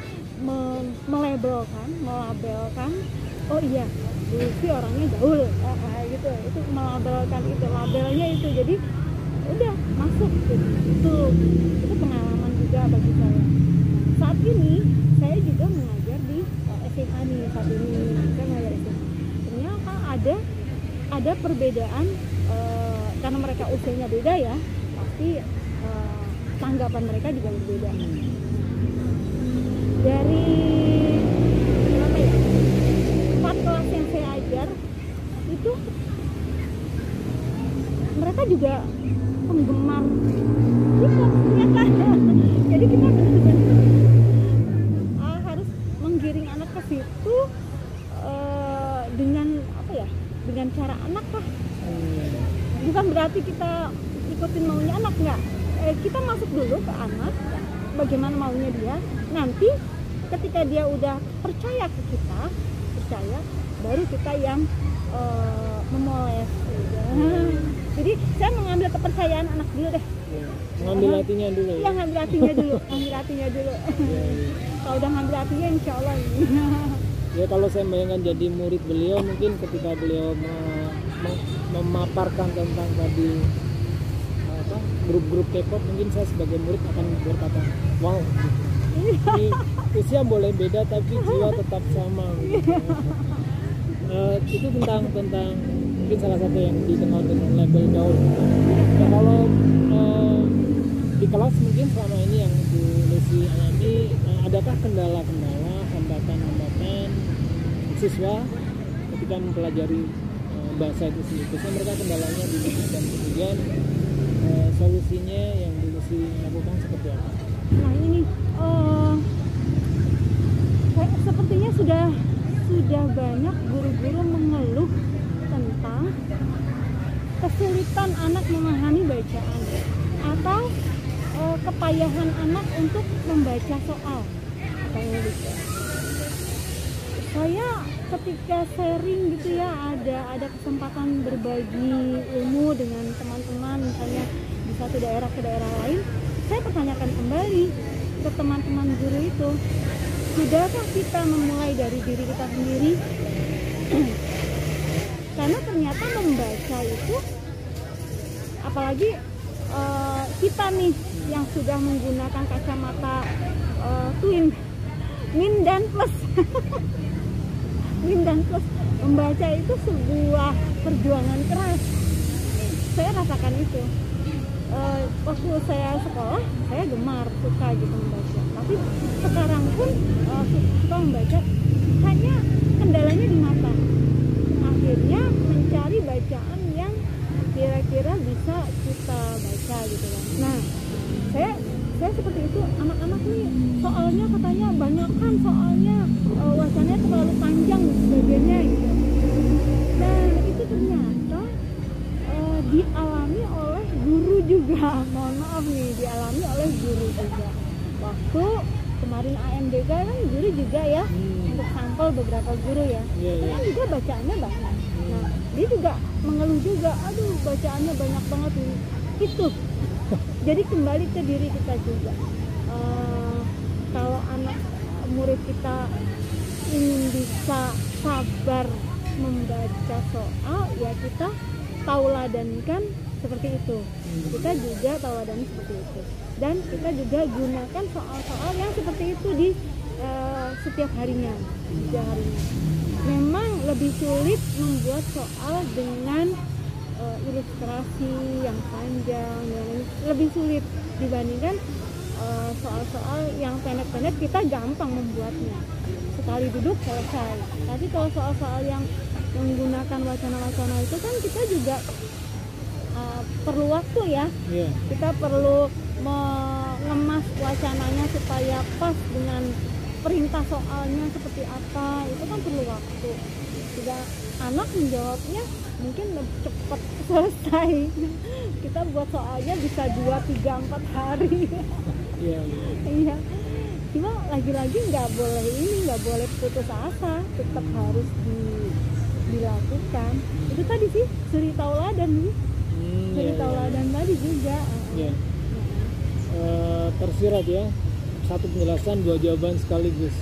melabelkan, oh iya, dulu sih orangnya gaul, gitu. Itu melabelkan, itu labelnya itu, jadi udah masuk gitu. Itu pengalaman juga bagi saya. Saat ini saya juga mengajar di SMA nih, saat ini saya mengajar SMA. Ternyata ada perbedaan, karena mereka usianya beda ya, pasti tanggapan mereka juga berbeda. Dari 4 kelas yang saya ajar itu mereka juga penggemar K-pop ternyata. Jadi kita benar-benar harus menggiring anak ke situ dengan cara anak lah. Bukan berarti kita ikutin maunya anak, enggak. Kita masuk dulu ke anak, bagaimana maunya dia. Nanti ketika dia udah percaya ke kita, baru kita yang memoles. Jadi saya mengambil kepercayaan anak dulu deh. Mengambil hatinya dulu. Iya, ngambil hatinya dulu. Kalau udah ngambil hatinya, insya Allah. Ya kalau saya bayangkan jadi murid beliau, mungkin ketika beliau memaparkan tentang tadi grup-grup K-pop, mungkin saya sebagai murid akan berkata, wow, ini usia boleh beda tapi jiwa tetap sama. Itu tentang mungkin salah satu yang dikenal dengan label gaul. Ya, kalau di kelas mungkin selama ini yang Bu Lesi alami, adakah kendala-kendala, hambatan-hambatan siswa ketika mempelajari bahasa itu sendiri. Biasanya mereka kendalanya di mana dan kemudian solusinya yang Lulusi lakukan seperti apa? Nah ini sepertinya sudah banyak guru-guru mengeluh tentang kesulitan anak memahami bacaan atau kepayahan anak untuk membaca soal. Saya ketika sharing gitu ya, ada kesempatan berbagi ilmu dengan teman-teman misalnya di satu daerah ke daerah lain, saya pertanyakan kembali ke teman-teman guru itu, sudahkah kita memulai dari diri kita sendiri? Karena ternyata membaca itu, apalagi kita nih yang sudah menggunakan kacamata twin min dan plus min dan plus, membaca itu sebuah perjuangan keras. Saya rasakan itu waktu saya sekolah, saya gemar suka gitu membaca, tapi sekarang pun suka membaca, hanya kendalanya di mata. Akhirnya mencari bacaan yang kira-kira bisa kita baca gitu kan. Nah, saya seperti itu, anak-anak nih soalnya katanya banyak kan, soalnya wacananya terlalu panjang dan sebagainya gitu. Dan itu ternyata dialami oleh guru juga, mohon maaf nih, dialami oleh guru juga. Waktu kemarin AMDK kan guru juga ya, untuk sampel beberapa guru ya, kan juga bacaannya banyak. Nah, dia juga mengeluh juga, aduh bacaannya banyak banget nih. Itu jadi kembali ke diri kita juga. Kalau anak murid kita ingin bisa sabar membaca soal, ya kita tauladankan seperti itu. Kita juga tauladan seperti itu. Dan kita juga gunakan soal-soal yang seperti itu di setiap harinya. Memang lebih sulit membuat soal dengan ilustrasi yang panjang, lebih sulit dibandingkan soal-soal yang pendek-pendek. Kita gampang membuatnya, sekali duduk selesai. Tapi kalau soal-soal yang menggunakan wacana-wacana itu kan kita juga perlu waktu ya. Kita perlu mengemas wacananya supaya pas dengan perintah soalnya seperti apa, itu kan perlu waktu. Tidak, anak menjawabnya mungkin lebih cepat selesai. Kita buat soalnya bisa 2, 3, 4 hari. Iya. Cuma lagi-lagi nggak boleh putus asa, tetap harus dilakukan. Itu tadi sih suri tauladan nih. Suri tauladan tadi juga. Tersirat ya, satu penjelasan dua jawaban sekaligus.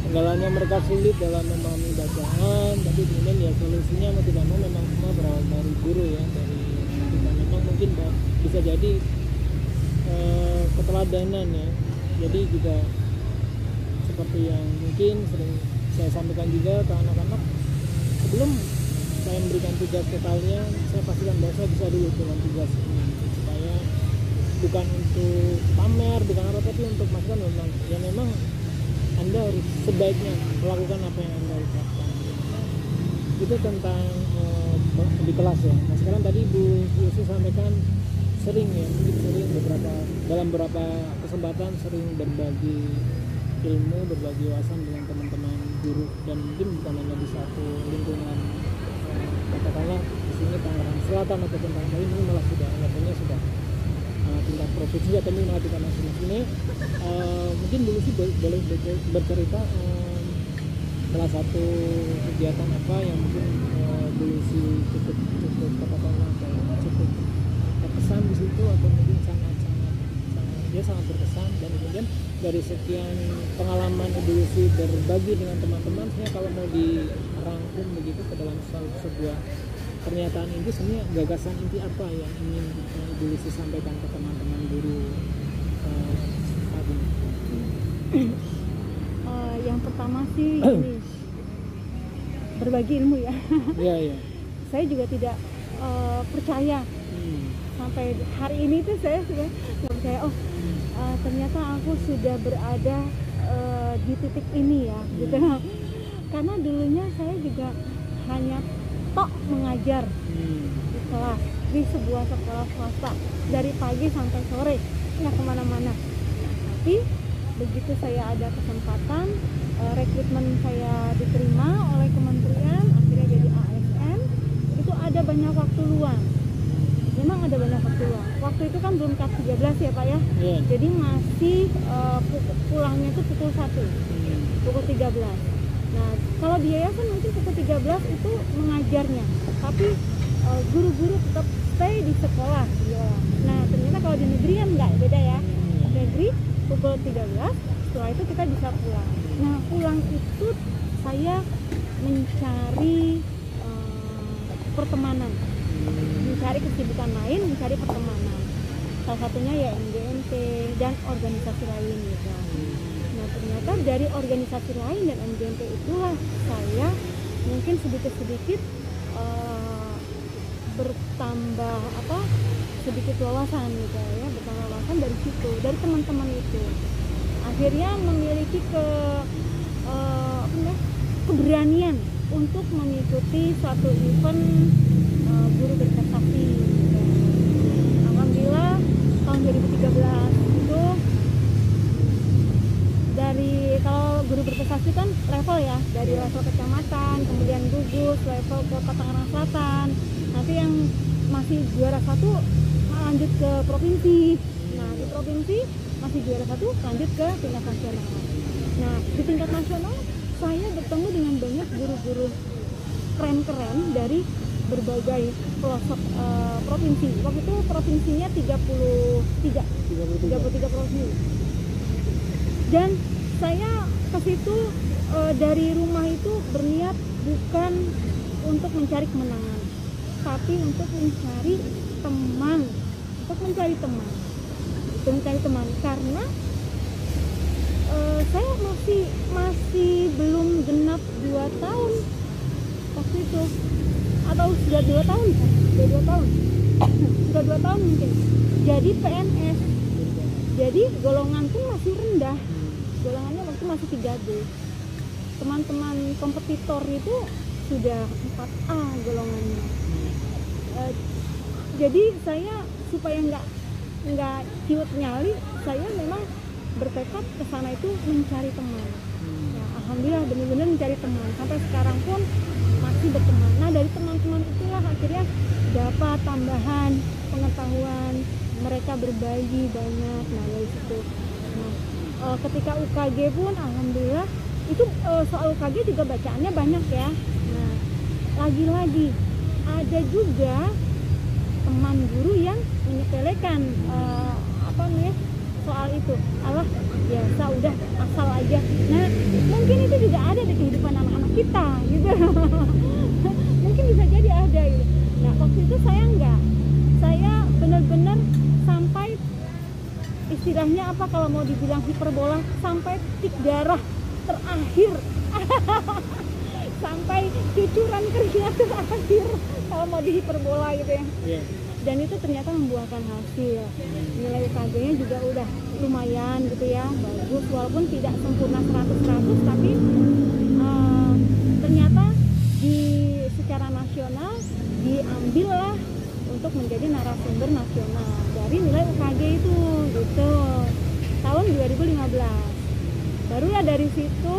Kendalanya mereka sulit dalam memahami bacaan, tapi kemudian ya solusinya mau tidak mau memang semua berawal dari guru ya, dari kita. Memang mungkin bisa jadi keteladanan ya. Jadi juga seperti yang mungkin sering saya sampaikan juga ke anak-anak, sebelum saya memberikan tugas ke kalian, saya pastikan bahwa saya bisa dulu dengan tugas ini, supaya bukan untuk pamer, bukan apa, tapi untuk memastikan memang Anda harus sebaiknya melakukan apa yang Anda ucapkan. Itu tentang di kelas ya. Nah sekarang tadi Bu Yusi sampaikan sering dalam beberapa kesempatan sering berbagi ilmu, berbagi wawasan dengan teman-teman guru, dan mungkin bukan hanya di satu lingkungan, katakanlah di sini Tangerang Selatan atau Tangerang Bali, ini malah sudah levelnya sudah tingkat provinsi atau malah tingkat nasional. Ini mungkin dulu sih boleh bercerita salah satu kegiatan apa yang mungkin dulu sih cukup katakanlah cukup berkesan di situ, atau mungkin sangat berkesan, dan kemudian dari sekian pengalaman Ibu Lucy berbagi dengan teman-teman, sebenarnya kalau mau dirangkum begitu ke dalam sebuah pernyataan inti, sebenarnya gagasan inti apa yang ingin Ibu Lucy sampaikan ke teman-teman guru saat ini? Yang pertama sih ini berbagi ilmu ya. Iya. Saya juga tidak percaya sampai hari ini tuh saya sudah nggak percaya. Ternyata aku sudah berada di titik ini ya, gitu. Karena dulunya saya juga hanya tok mengajar di kelas di sebuah sekolah swasta dari pagi sampai sore, nggak kemana-mana. Tapi begitu saya ada kesempatan, rekrutmen saya diterima oleh kementerian, akhirnya jadi ASN, itu ada banyak waktu luang. Memang ada banyak waktu luang. Waktu itu kan belum Kap 13 ya Pak ya. Jadi masih pulangnya itu pukul 1, pukul 13. Nah kalau di yayasan mungkin pukul 13 itu mengajarnya, tapi guru-guru tetap stay di sekolah. Nah ternyata kalau di negeri kan nggak, beda ya. Negeri pukul 13, setelah itu kita bisa pulang. Nah pulang itu saya mencari pertemanan, mencari kesibukan lain, mencari pertemanan. Salah satunya ya MGMP dan organisasi lain gitu. Nah ternyata dari organisasi lain dan MGMP itulah saya mungkin sedikit-sedikit bertambah sedikit wawasan gitu ya, bertambah wawasan dari situ, dari teman-teman itu. Akhirnya memiliki keberanian untuk mengikuti suatu event guru berprestasi. Alhamdulillah tahun 2013 itu dari, kalau guru berprestasi kan level ya, dari level kecamatan, kemudian gugus, level ke Tangerang Selatan. Nanti yang masih juara 1 lanjut ke provinsi. Nah di provinsi masih juara 1 lanjut ke tingkat nasional. Nah di tingkat nasional saya bertemu dengan banyak guru-guru keren-keren dari berbagai pelosok provinsi. Waktu itu provinsinya 33 provinsi. Dan saya ke situ dari rumah itu berniat bukan untuk mencari kemenangan, tapi untuk mencari teman, karena saya masih belum genap 2 tahun waktu itu, atau sudah 2 tahun kan? Sudah 2 tahun mungkin. Jadi PNS. Jadi golongan pun masih rendah. Golongannya waktu masih 3D. Teman-teman kompetitor itu sudah 4A golongannya. Jadi saya supaya nggak ciut nyali, saya memang bertekad ke sana itu mencari teman. Ya, alhamdulillah benar-benar mencari teman. Sampai sekarang pun masih berteman. Nah dari teman-teman itulah akhirnya dapat tambahan pengetahuan, mereka berbagi banyak. Nah dari situ. Nah ketika UKG pun alhamdulillah itu soal UKG juga bacaannya banyak ya. Nah lagi-lagi ada juga teman guru yang menyepelekan soal itu, alah biasa udah asal aja. Nah mungkin itu juga ada di kehidupan anak-anak kita gitu. Mungkin bisa jadi ada gitu. Nah waktu itu saya enggak, saya benar-benar sampai istilahnya apa kalau mau dibilang hiperbola, sampai titik darah terakhir. Sampai cucuran keringat terakhir kalau mau dihiperbola gitu ya. Dan itu ternyata membuahkan hasil. Nilai UKG-nya juga udah lumayan gitu ya, bagus, walaupun tidak sempurna 100%, tapi ternyata secara nasional diambillah untuk menjadi narasumber nasional dari nilai UKG itu gitu. Tahun 2015. Barulah dari situ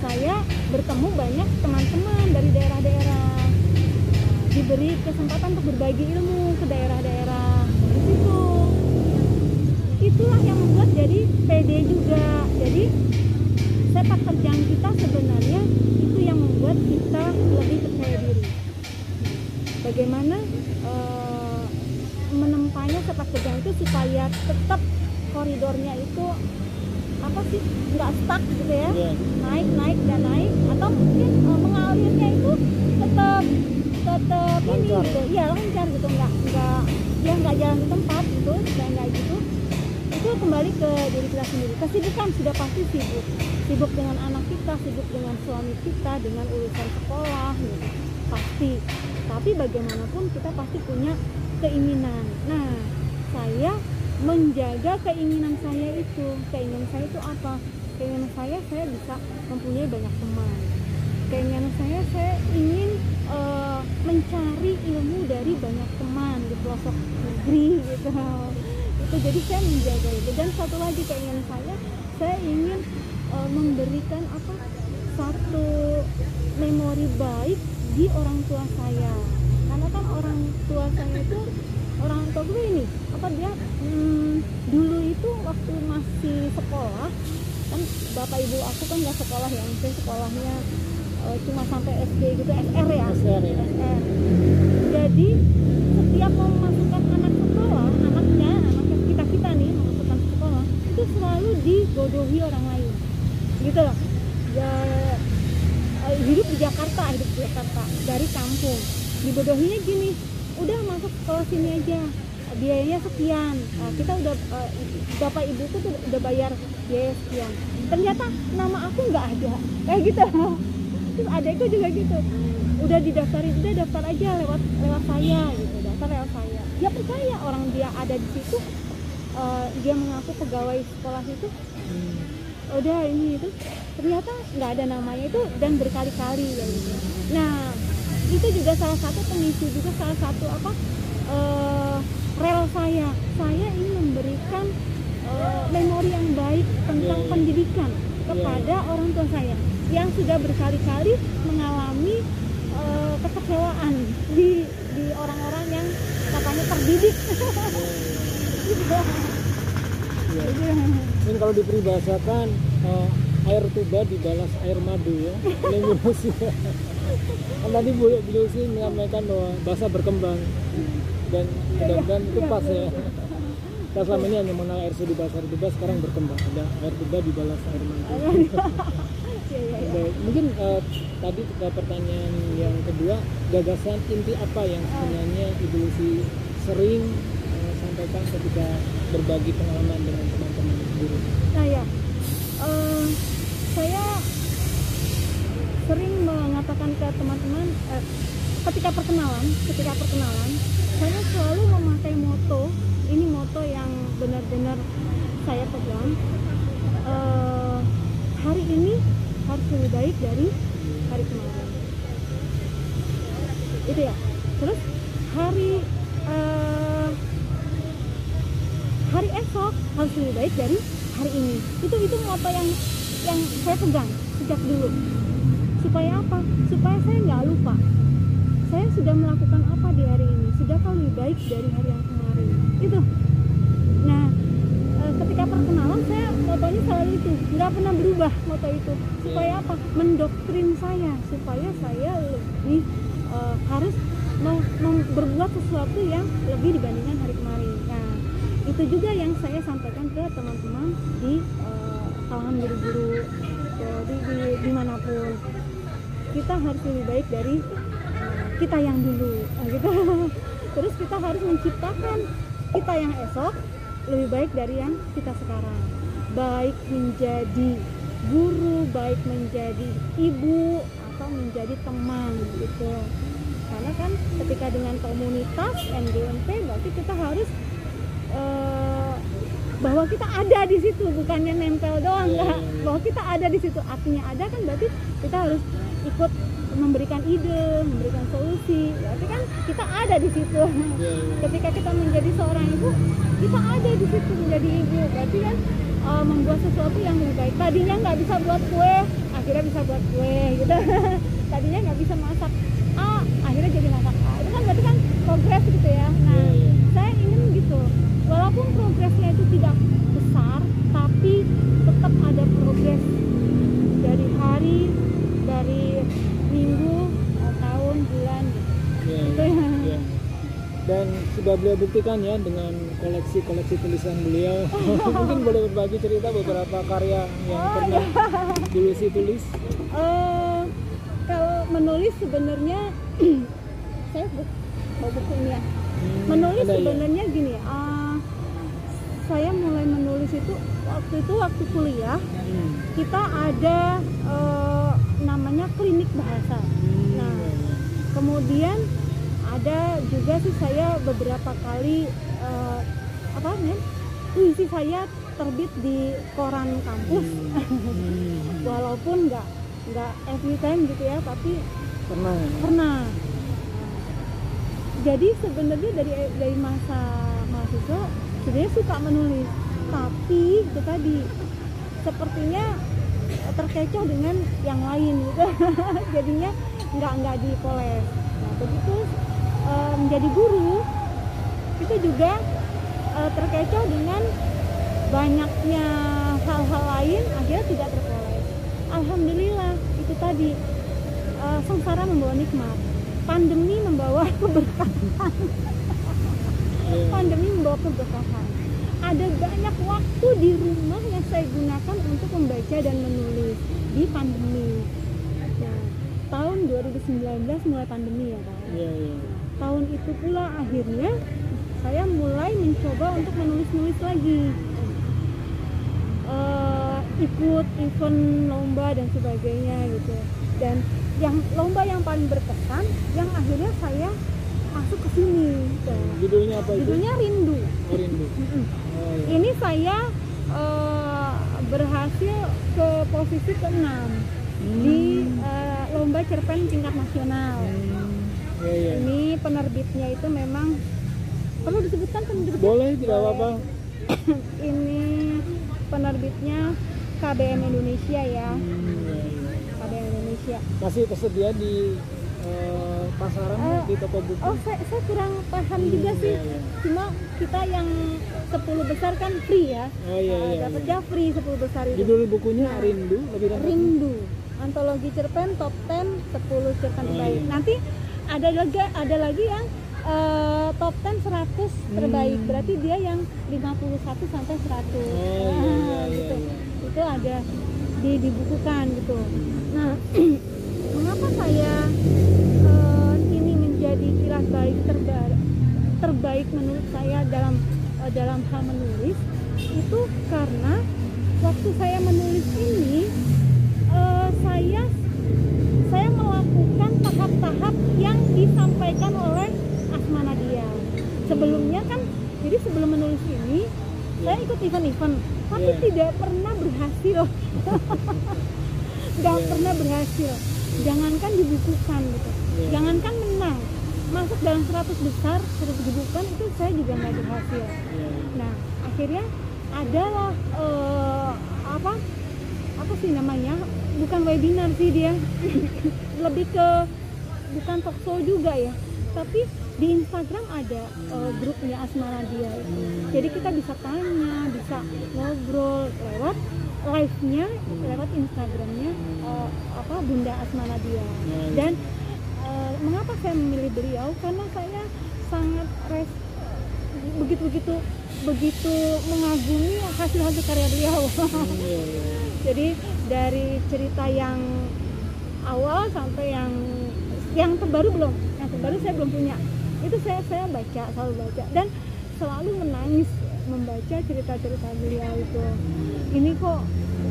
saya bertemu banyak teman-teman dari daerah-daerah, diberi kesempatan untuk berbagi ilmu ke daerah-daerah. Dari situ itulah yang membuat jadi pede juga. Jadi sepak terjang kita sebenarnya itu yang membuat kita lebih percaya diri. Bagaimana menempanya sepak terjang itu supaya tetap koridornya itu nggak stuck gitu ya, naik dan naik, atau mungkin mengalirnya itu tetap ini gitu, iya lancar gitu, nggak jalan di tempat gitu, kayak gitu. Itu kembali ke diri kita sendiri. Kesibukan sudah pasti sibuk dengan anak kita, sibuk dengan suami kita, dengan urusan sekolah gitu, pasti. Tapi bagaimanapun kita pasti punya keinginan. Nah saya menjaga keinginan saya itu. Keinginan saya itu apa? Keinginan saya bisa mempunyai banyak teman. Keinginan saya ingin mencari ilmu dari banyak teman di pelosok negeri gitu. Itu jadi saya menjaga itu. Dan satu lagi keinginan saya ingin memberikan satu memori baik di orang tua saya, karena kan orang tua saya itu orang tua gue ini dia dulu itu waktu masih sekolah kan, bapak ibu aku kan nggak sekolah ya, mungkin sekolahnya cuma sampai SD gitu, SR ya. SR. Jadi setiap mau memasukkan anak sekolah, anaknya kita nih memasukkan sekolah itu selalu dibodohi orang lain gitu loh ya. Hidup di Jakarta dari kampung, dibodohinya gini, udah masuk sekolah sini aja, biayanya sekian, kita udah bapak ibuku tuh udah bayar biaya sekian, ternyata nama aku nggak ada kayak gitu. Terus adekku juga gitu, udah didaftarin, udah daftar aja lewat saya gitu, daftar lewat saya. Dia percaya orang dia ada di situ, dia mengaku pegawai sekolah itu, udah ini itu, ternyata nggak ada namanya itu, dan berkali-kali ya gitu. Nah itu juga salah satu pemicu, juga salah satu rel saya ingin memberikan memori yang baik tentang pendidikan kepada orang tua saya yang sudah berkali-kali mengalami kekecewaan di orang-orang yang katanya terdidik. Mungkin kalau diperibahasakan air tuba dibalas air madu ya. Kan tadi Bu Lucy menyampaikan bahwa bahasa berkembang dan mudah-mudahan itu pas ya. Kita selama ini hanya mengenal air sudu bahasa air tuba, sekarang berkembang ada air tuba dibalas air madu. Mungkin tadi ke pertanyaan yang kedua, gagasan inti apa yang sebenarnya Ibu Lucy sering sampaikan ketika berbagi pengalaman dengan teman-teman guru? Nah ya, saya sering mengatakan ke teman-teman ketika perkenalan, saya selalu memakai moto, ini moto yang benar-benar saya pegang. Hari ini harus lebih baik dari hari kemarin. Itu ya. Terus hari esok harus lebih baik dari hari ini. Itu moto yang saya pegang sejak dulu. Supaya apa? Supaya saya nggak lupa. Saya sudah melakukan apa di hari ini? Sudahkah lebih baik dari hari yang kemarin? Itu. Nah, ketika perkenalan saya motonya selalu itu, nggak pernah berubah moto itu. Supaya apa? Mendoktrin saya supaya saya lebih harus berbuat sesuatu yang lebih dibandingkan hari kemarin. Nah, itu juga yang saya sampaikan ke teman-teman di kalangan guru-guru dimanapun. Kita harus lebih baik dari kita yang dulu, gitu. Terus kita harus menciptakan kita yang esok lebih baik dari yang kita sekarang. Baik menjadi guru, baik menjadi ibu, atau menjadi teman, gitu. Karena kan ketika dengan komunitas NGMP berarti kita harus bahwa kita ada di situ, bukannya nempel doang, enggak. Bahwa kita ada di situ, artinya ada kan berarti kita harus ikut memberikan ide, memberikan solusi. Berarti kan kita ada di situ. Ketika kita menjadi seorang ibu, kita ada di situ menjadi ibu. Berarti kan membuat sesuatu yang lebih baik. Tadinya nggak bisa buat kue, akhirnya bisa buat kue, gitu. Tadinya nggak bisa masak A, akhirnya jadi masak A. Itu kan berarti kan progres gitu ya. Nah, saya ingin gitu. Walaupun progresnya itu tidak besar, tapi tetap ada progres dari hari, dari minggu, tahun, bulan. Gitu ya. Dan sudah beliau buktikan ya dengan koleksi tulisan beliau. Mungkin boleh berbagi cerita beberapa karya yang pernah Bu Lucy tulis. Kalau menulis sebenarnya saya bawa buku ini ya. Menulis sebenarnya gini, saya mulai menulis itu waktu kuliah. Kita ada namanya klinik bahasa. Nah, kemudian ada juga sih saya beberapa kali puisi saya terbit di koran kampus. Walaupun nggak every time gitu ya, tapi pernah. Jadi sebenarnya dari masa mahasiswa sebenarnya suka menulis, tapi itu tadi sepertinya terkecoh dengan yang lain gitu. Jadinya nggak dipoles. Nah, begitu menjadi guru itu juga terkecoh dengan banyaknya hal-hal lain, akhirnya tidak terpoles. Alhamdulillah itu tadi, sengsara membawa nikmat, pandemi membawa keberkahan. Pandemi membawa keberkahan. Ada banyak waktu di rumah yang saya gunakan untuk membaca dan menulis di pandemi. Nah, tahun 2019 mulai pandemi ya Pak. Tahun itu pula akhirnya saya mulai mencoba untuk menulis lagi, ikut event lomba dan sebagainya gitu. Dan yang lomba yang paling berkesan yang akhirnya saya masuk ke sini. Judulnya apa itu? Judulnya Rindu. Oh, Rindu. Oh, iya. Ini saya berhasil ke posisi ke-6 di lomba cerpen tingkat nasional. Ini penerbitnya itu memang perlu disebutkan penerbitnya? Boleh, tidak apa-apa. Ini penerbitnya KBM Indonesia ya. KBM Indonesia. Masih tersedia di pasaran, di toko buku? Oh, saya kurang paham juga sih. Cuma kita yang 10 besar kan free ya. Oh iya. Dapatnya free 10 besar itu. Judul bukunya Rindu, lebih lengkap. Rindu. Antologi cerpen top 10 10 cerpen terbaik. Nanti ada lagi yang top 10 100 terbaik. Berarti dia yang 51 sampai 100. Gitu. Itu ada dibukukan gitu. Nah, mengapa saya ini menjadi kilas balik terbaik menurut saya dalam hal menulis itu karena waktu saya menulis ini saya melakukan tahap-tahap yang disampaikan oleh Asma Nadia. Sebelumnya kan, jadi sebelum menulis ini saya ikut event-event, tapi tidak pernah berhasil. Nggak pernah berhasil. Jangankan dibukukan gitu, jangankan menang, masuk dalam 100 besar, 100 dibukukan itu saya juga nggak berhasil. Nah, akhirnya adalah apa sih namanya? Bukan webinar sih dia, lebih ke bukan talk show juga ya, tapi di Instagram ada grupnya Asma Nadia. Jadi kita bisa tanya, bisa ngobrol lewat live-nya, lewat Instagramnya Bunda Asma Nadia. Dan mengapa saya memilih beliau? Karena saya sangat begitu mengagumi hasil karya beliau. Jadi dari cerita yang awal sampai yang terbaru belum, yang terbaru saya belum punya. Itu saya selalu baca dan selalu menangis membaca cerita-cerita beliau itu. Ini kok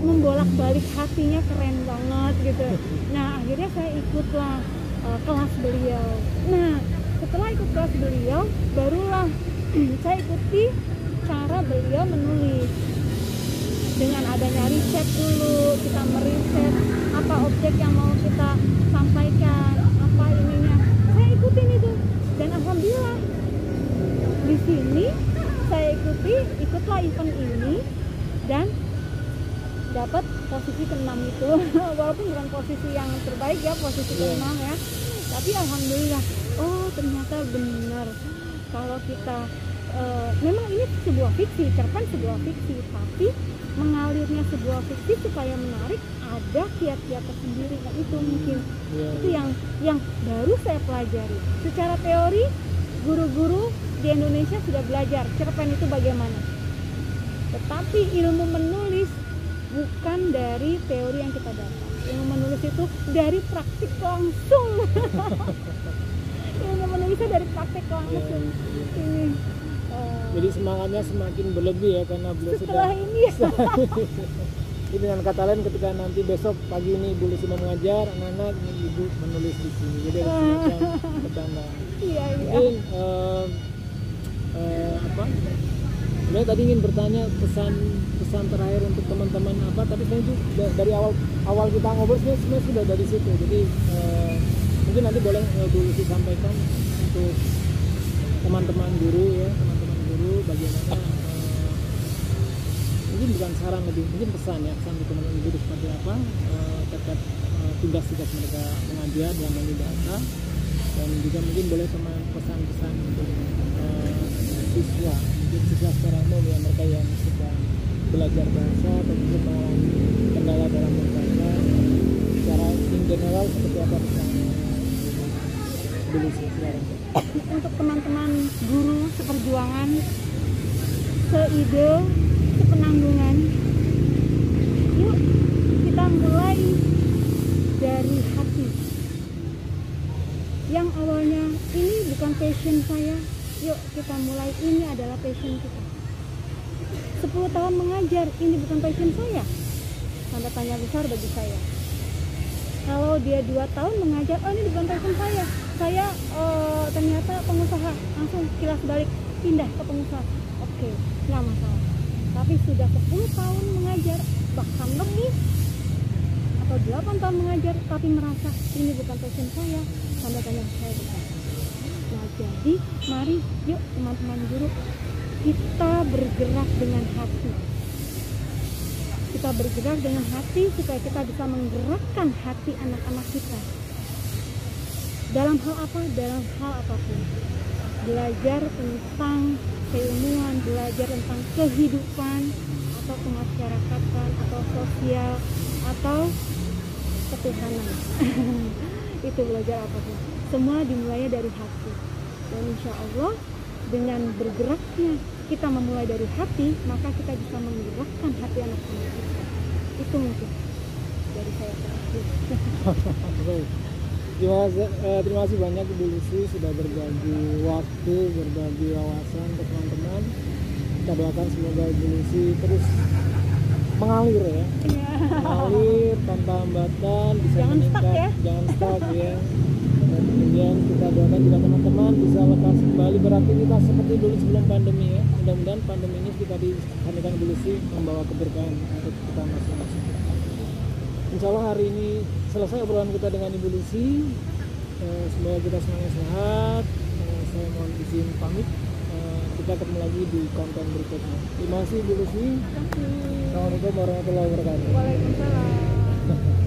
membolak-balik hatinya, keren banget gitu. Nah, akhirnya saya ikutlah kelas beliau. Nah, setelah ikut kelas beliau, barulah saya ikuti cara beliau menulis. Dengan adanya riset dulu, kita meriset apa objek yang mau kita sampaikan, apa ininya. Saya ikutin itu dan alhamdulillah di sini saya ikutlah event ini dan dapat posisi ke-6 itu. Walaupun bukan posisi yang terbaik ya, posisi ke-6 ya, tapi alhamdulillah, oh ternyata benar kalau kita memang ini sebuah fiksi, cerpen sebuah fiksi, tapi mengalirnya sebuah fiksi supaya menarik ada kiat-kiat tersendiri. Nah, itu mungkin itu yang baru saya pelajari. Secara teori guru-guru di Indonesia sudah belajar cerpen itu bagaimana, tetapi ilmu menulis bukan dari teori yang kita dapat. Ilmu menulis itu dari praktik langsung. Ilmu menulisnya dari praktik langsung. Ini jadi semangatnya semakin berlebih ya karena beliau setelah sudah ini ya. Ini dengan kata lain ketika nanti besok pagi ini Ibu Lucy mau mengajar anak-anak, ini Ibu menulis di sini. Jadi ada semacam pedana. Iya. Mungkin sebenarnya tadi ingin bertanya pesan terakhir untuk teman-teman apa, tapi saya itu dari awal kita ngobrol sebenarnya sudah dari situ. Jadi mungkin nanti boleh Bu Lucy sampaikan untuk teman-teman guru ya, teman-teman guru bagaimana mungkin bukan saran, lebih mungkin pesan ya, pesan untuk teman-teman guru seperti apa terkait tugas-tugas mereka mengajar dalam hal ini bahasa, dan juga mungkin boleh teman pesan-pesan untuk siswa, mungkin siswa secara umum ya, mereka yang sedang belajar bahasa atau mungkin mengalami kendala dalam berbahasa secara in general seperti apa misalnya dulu sih sekarang. Untuk teman-teman guru seperjuangan, seide, sepenanggungan, yuk kita mulai dari hati. Yang awalnya ini bukan passion saya, yuk kita mulai, ini adalah passion kita. 10 tahun mengajar, ini bukan passion saya, tanda tanya besar bagi saya. Kalau dia 2 tahun mengajar, oh ini bukan passion saya ternyata pengusaha, langsung kilas balik pindah ke pengusaha, oke, nggak masalah. Tapi sudah 10 tahun mengajar, bahkan lebih, atau 8 tahun mengajar, tapi merasa ini bukan passion saya, tanda tanya saya besar. Nah jadi mari yuk teman-teman guru, kita bergerak dengan hati. Kita bergerak dengan hati supaya kita bisa menggerakkan hati anak-anak kita. Dalam hal apa? Dalam hal apapun. Belajar tentang keilmuan, belajar tentang kehidupan, atau kemasyarakatan, atau sosial, atau ketuhanan. Itu belajar apapun. Semua dimulai dari hati. Dan insya Allah dengan bergeraknya kita memulai dari hati, maka kita bisa menggerakkan hati anak-anak kita. Itu mungkin dari saya terakhir. Terima kasih banyak Ibu Lucy sudah berbagi waktu, berbagi wawasan untuk teman-teman. Kita doakan semoga Ibu Lucy terus mengalir ya, mengalir tanpa hambatan, bisa Jangan meningkat, stuck ya. jangan stuck ya. Dan kemudian kita doakan juga teman-teman bisa lekas kembali beraktivitas seperti dulu sebelum pandemi ya. Mudah-mudahan pandemi ini kita dihadirkan Ibu Lucy membawa keberkahan untuk kita masing-masing. Insya Allah hari ini selesai obrolan kita dengan Ibu Lucy. Semoga kita semuanya sehat. Saya mohon izin pamit. Kita ketemu lagi di konten berikutnya. Terima kasih Ibu Lucy. Assalamualaikum warahmatullahi wabarakatuh. Waalaikumsalam.